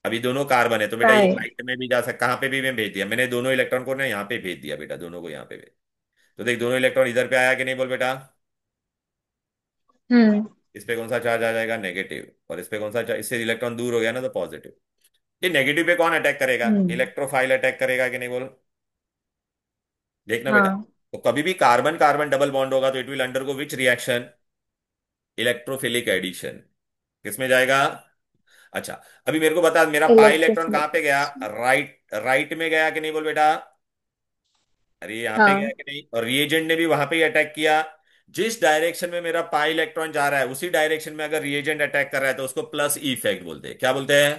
Speaker 1: अभी दोनों कार्बन है तो बेटा ये
Speaker 3: Pi.
Speaker 1: राइट में भी जा सकता, कहाँ पे भी मैं भेज दिया मैंने, दोनों इलेक्ट्रॉन को ना यहाँ पे भेज दिया बेटा, दोनों को यहाँ पे भेज। तो देख दोनों इलेक्ट्रॉन इधर पे आया कि नहीं, बोल बेटा।
Speaker 3: Hmm.
Speaker 1: इस पे कौन सा चार्ज आ जाएगा, नेगेटिव, और इस पे कौन सा चार्ज, इससे इलेक्ट्रॉन दूर हो गया ना तो पॉजिटिव। ये नेगेटिव पे कौन अटैक करेगा,
Speaker 3: Hmm.
Speaker 1: इलेक्ट्रोफाइल अटैक करेगा कि नहीं, बोल। देखना बेटा,
Speaker 3: हाँ.
Speaker 1: तो कभी भी कार्बन कार्बन डबल बॉन्ड होगा तो it will undergo which reaction, electrophilic addition. किसमें जाएगा। अच्छा, अभी मेरे को बता, मेरा पाई इलेक्ट्रॉन कहाँ
Speaker 3: Electrophilic
Speaker 1: पे गया,
Speaker 3: addition.
Speaker 1: राइट राइट में गया कि नहीं, बोल बेटा। अरे यहाँ पे गया
Speaker 3: हाँ.
Speaker 1: कि नहीं, और रिएजेंट ने भी वहां पे ही अटैक किया। जिस डायरेक्शन में मेरा पाई इलेक्ट्रॉन जा रहा है उसी डायरेक्शन में अगर रिएजेंट अटैक कर रहा है तो उसको प्लस ई इफेक्ट बोलते हैं। क्या बोलते हैं।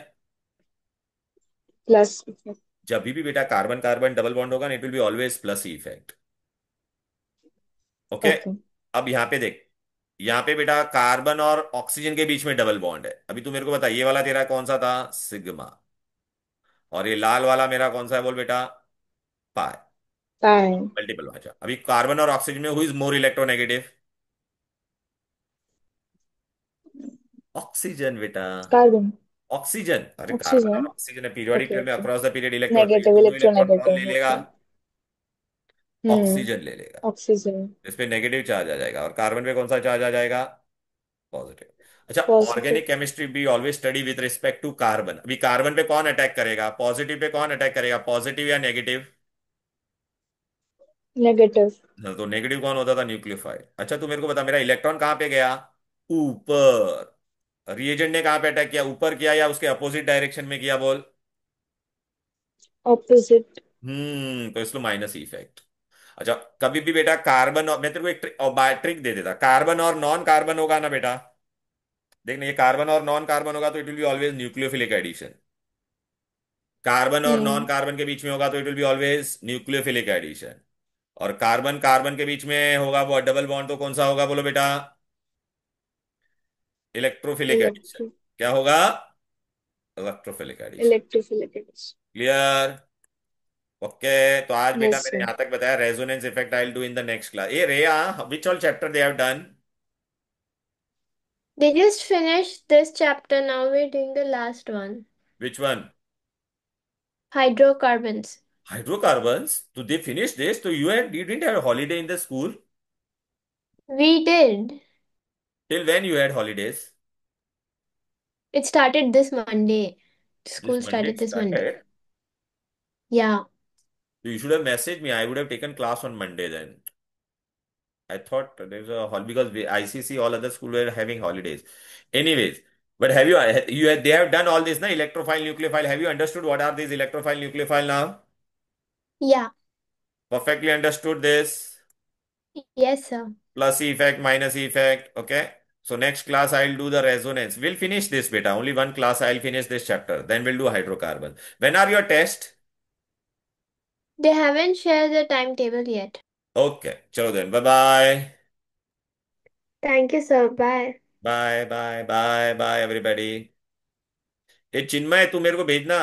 Speaker 3: Plus effect.
Speaker 1: जब भी बेटा कार्बन कार्बन डबल बॉन्ड होगा ना, it will be always plus E effect. Okay.
Speaker 3: Okay.
Speaker 1: अब यहाँ पे देख, यहाँ पे बेटा कार्बन और ऑक्सीजन के बीच में डबल बॉन्ड है। अभी तू मेरे को बता, ये वाला तेरा कौन सा था, सिग्मा। और ये लाल वाला मेरा कौन सा है, बोल बेटा, पाई।
Speaker 3: Pi.
Speaker 1: मल्टीपल। अच्छा, अभी कार्बन और ऑक्सीजन में who is more electronegative, oxygen बेटा।
Speaker 3: Carbon.
Speaker 1: ऑक्सीजन, अरे कार्बन और
Speaker 3: Oxygen.
Speaker 1: ऑक्सीजन है पीरियोडिक
Speaker 3: Okay.
Speaker 1: टेबल में
Speaker 3: Okay.
Speaker 1: Across the period electron, तो ये
Speaker 3: Negative.
Speaker 1: दोनों इलेक्ट्रॉन कौन
Speaker 3: Electronegative.
Speaker 1: ले लेगा,
Speaker 3: Okay. Hmm.
Speaker 1: ऑक्सीजन ले लेगा।
Speaker 3: Oxygen.
Speaker 1: इस पे नेगेटिव चार्ज आ जाएगा और कार्बन पे कौन सा चार्ज आ जाएगा, पॉजिटिव। अच्छा,
Speaker 3: Positive.
Speaker 1: ऑर्गेनिक केमिस्ट्री भी always study with respect to carbon. अभी कार्बन पे कौन अटैक करेगा, पॉजिटिव पे कौन अटैक करेगा, पॉजिटिव या नेगेटिव।
Speaker 3: Negative.
Speaker 1: तो नेगेटिव कौन होता था, न्यूक्लियोफाइल। अच्छा तू मेरे को बता, मेरा इलेक्ट्रॉन कहाँ पे गया, ऊपर। रिएजेंट ने कहाँ पे अटैक किया, ऊपर किया या उसके अपोजिट डायरेक्शन में किया, बोल।
Speaker 3: Opposite.
Speaker 1: तो इसको माइनस इफेक्ट। अच्छा, कभी भी बेटा कार्बन और, मैं तेरे को एक ट्रिक दे देता, कार्बन और नॉन कार्बन होगा ना बेटा, देखना ये कार्बन और नॉन कार्बन होगा तो it will be always nucleophilic addition. Carbon और नॉन
Speaker 3: Hmm.
Speaker 1: कार्बन के बीच में होगा तो it will be always nucleophilic addition. और कार्बन कार्बन के बीच में होगा वो डबल बॉन्ड तो कौन सा होगा, बोलो बेटा, इलेक्ट्रोफिलिक एडिशन।
Speaker 3: Electro.
Speaker 1: क्या होगा, electrophilic addition.
Speaker 3: Electrophilic addition.
Speaker 1: Clear. Okay. तो आज बेटा
Speaker 3: Yes,
Speaker 1: मैंने
Speaker 3: sir.
Speaker 1: यहां तक बताया, resonance effect I will do in the next class. ए Reya, which all chapter they have done.
Speaker 4: They just finished this chapter. Now we're doing the last one.
Speaker 1: Which one,
Speaker 4: Hydrocarbons.
Speaker 1: Hydrocarbons, तो they finish this, तो you didn't have holiday in the school.
Speaker 4: We did.
Speaker 1: Till when you had holidays.
Speaker 4: It started this Monday.
Speaker 1: This
Speaker 4: School
Speaker 1: Monday
Speaker 4: started this Monday.
Speaker 1: Started.
Speaker 4: Yeah.
Speaker 1: So you should have messaged me. I would have taken class on Monday then. I thought there's a holiday because ICC, all other school were having holidays. Anyways, but have they have done all this, na? Electrophile, nucleophile. Have you understood what are these electrophile, nucleophile now?
Speaker 4: Yeah.
Speaker 1: Perfectly understood this.
Speaker 4: Yes, sir.
Speaker 1: Plus effect, minus effect. Okay. So next class I'll do the resonance. We'll finish this beta. Only one class I'll finish this chapter. Then we'll do hydrocarbon. When are your tests?
Speaker 4: They haven't shared the timetable yet.
Speaker 1: Okay. Chalo then. Bye bye.
Speaker 4: Thank you, sir. Bye.
Speaker 1: Bye bye bye bye everybody. ये चिन्मय तू मेरे को भेजना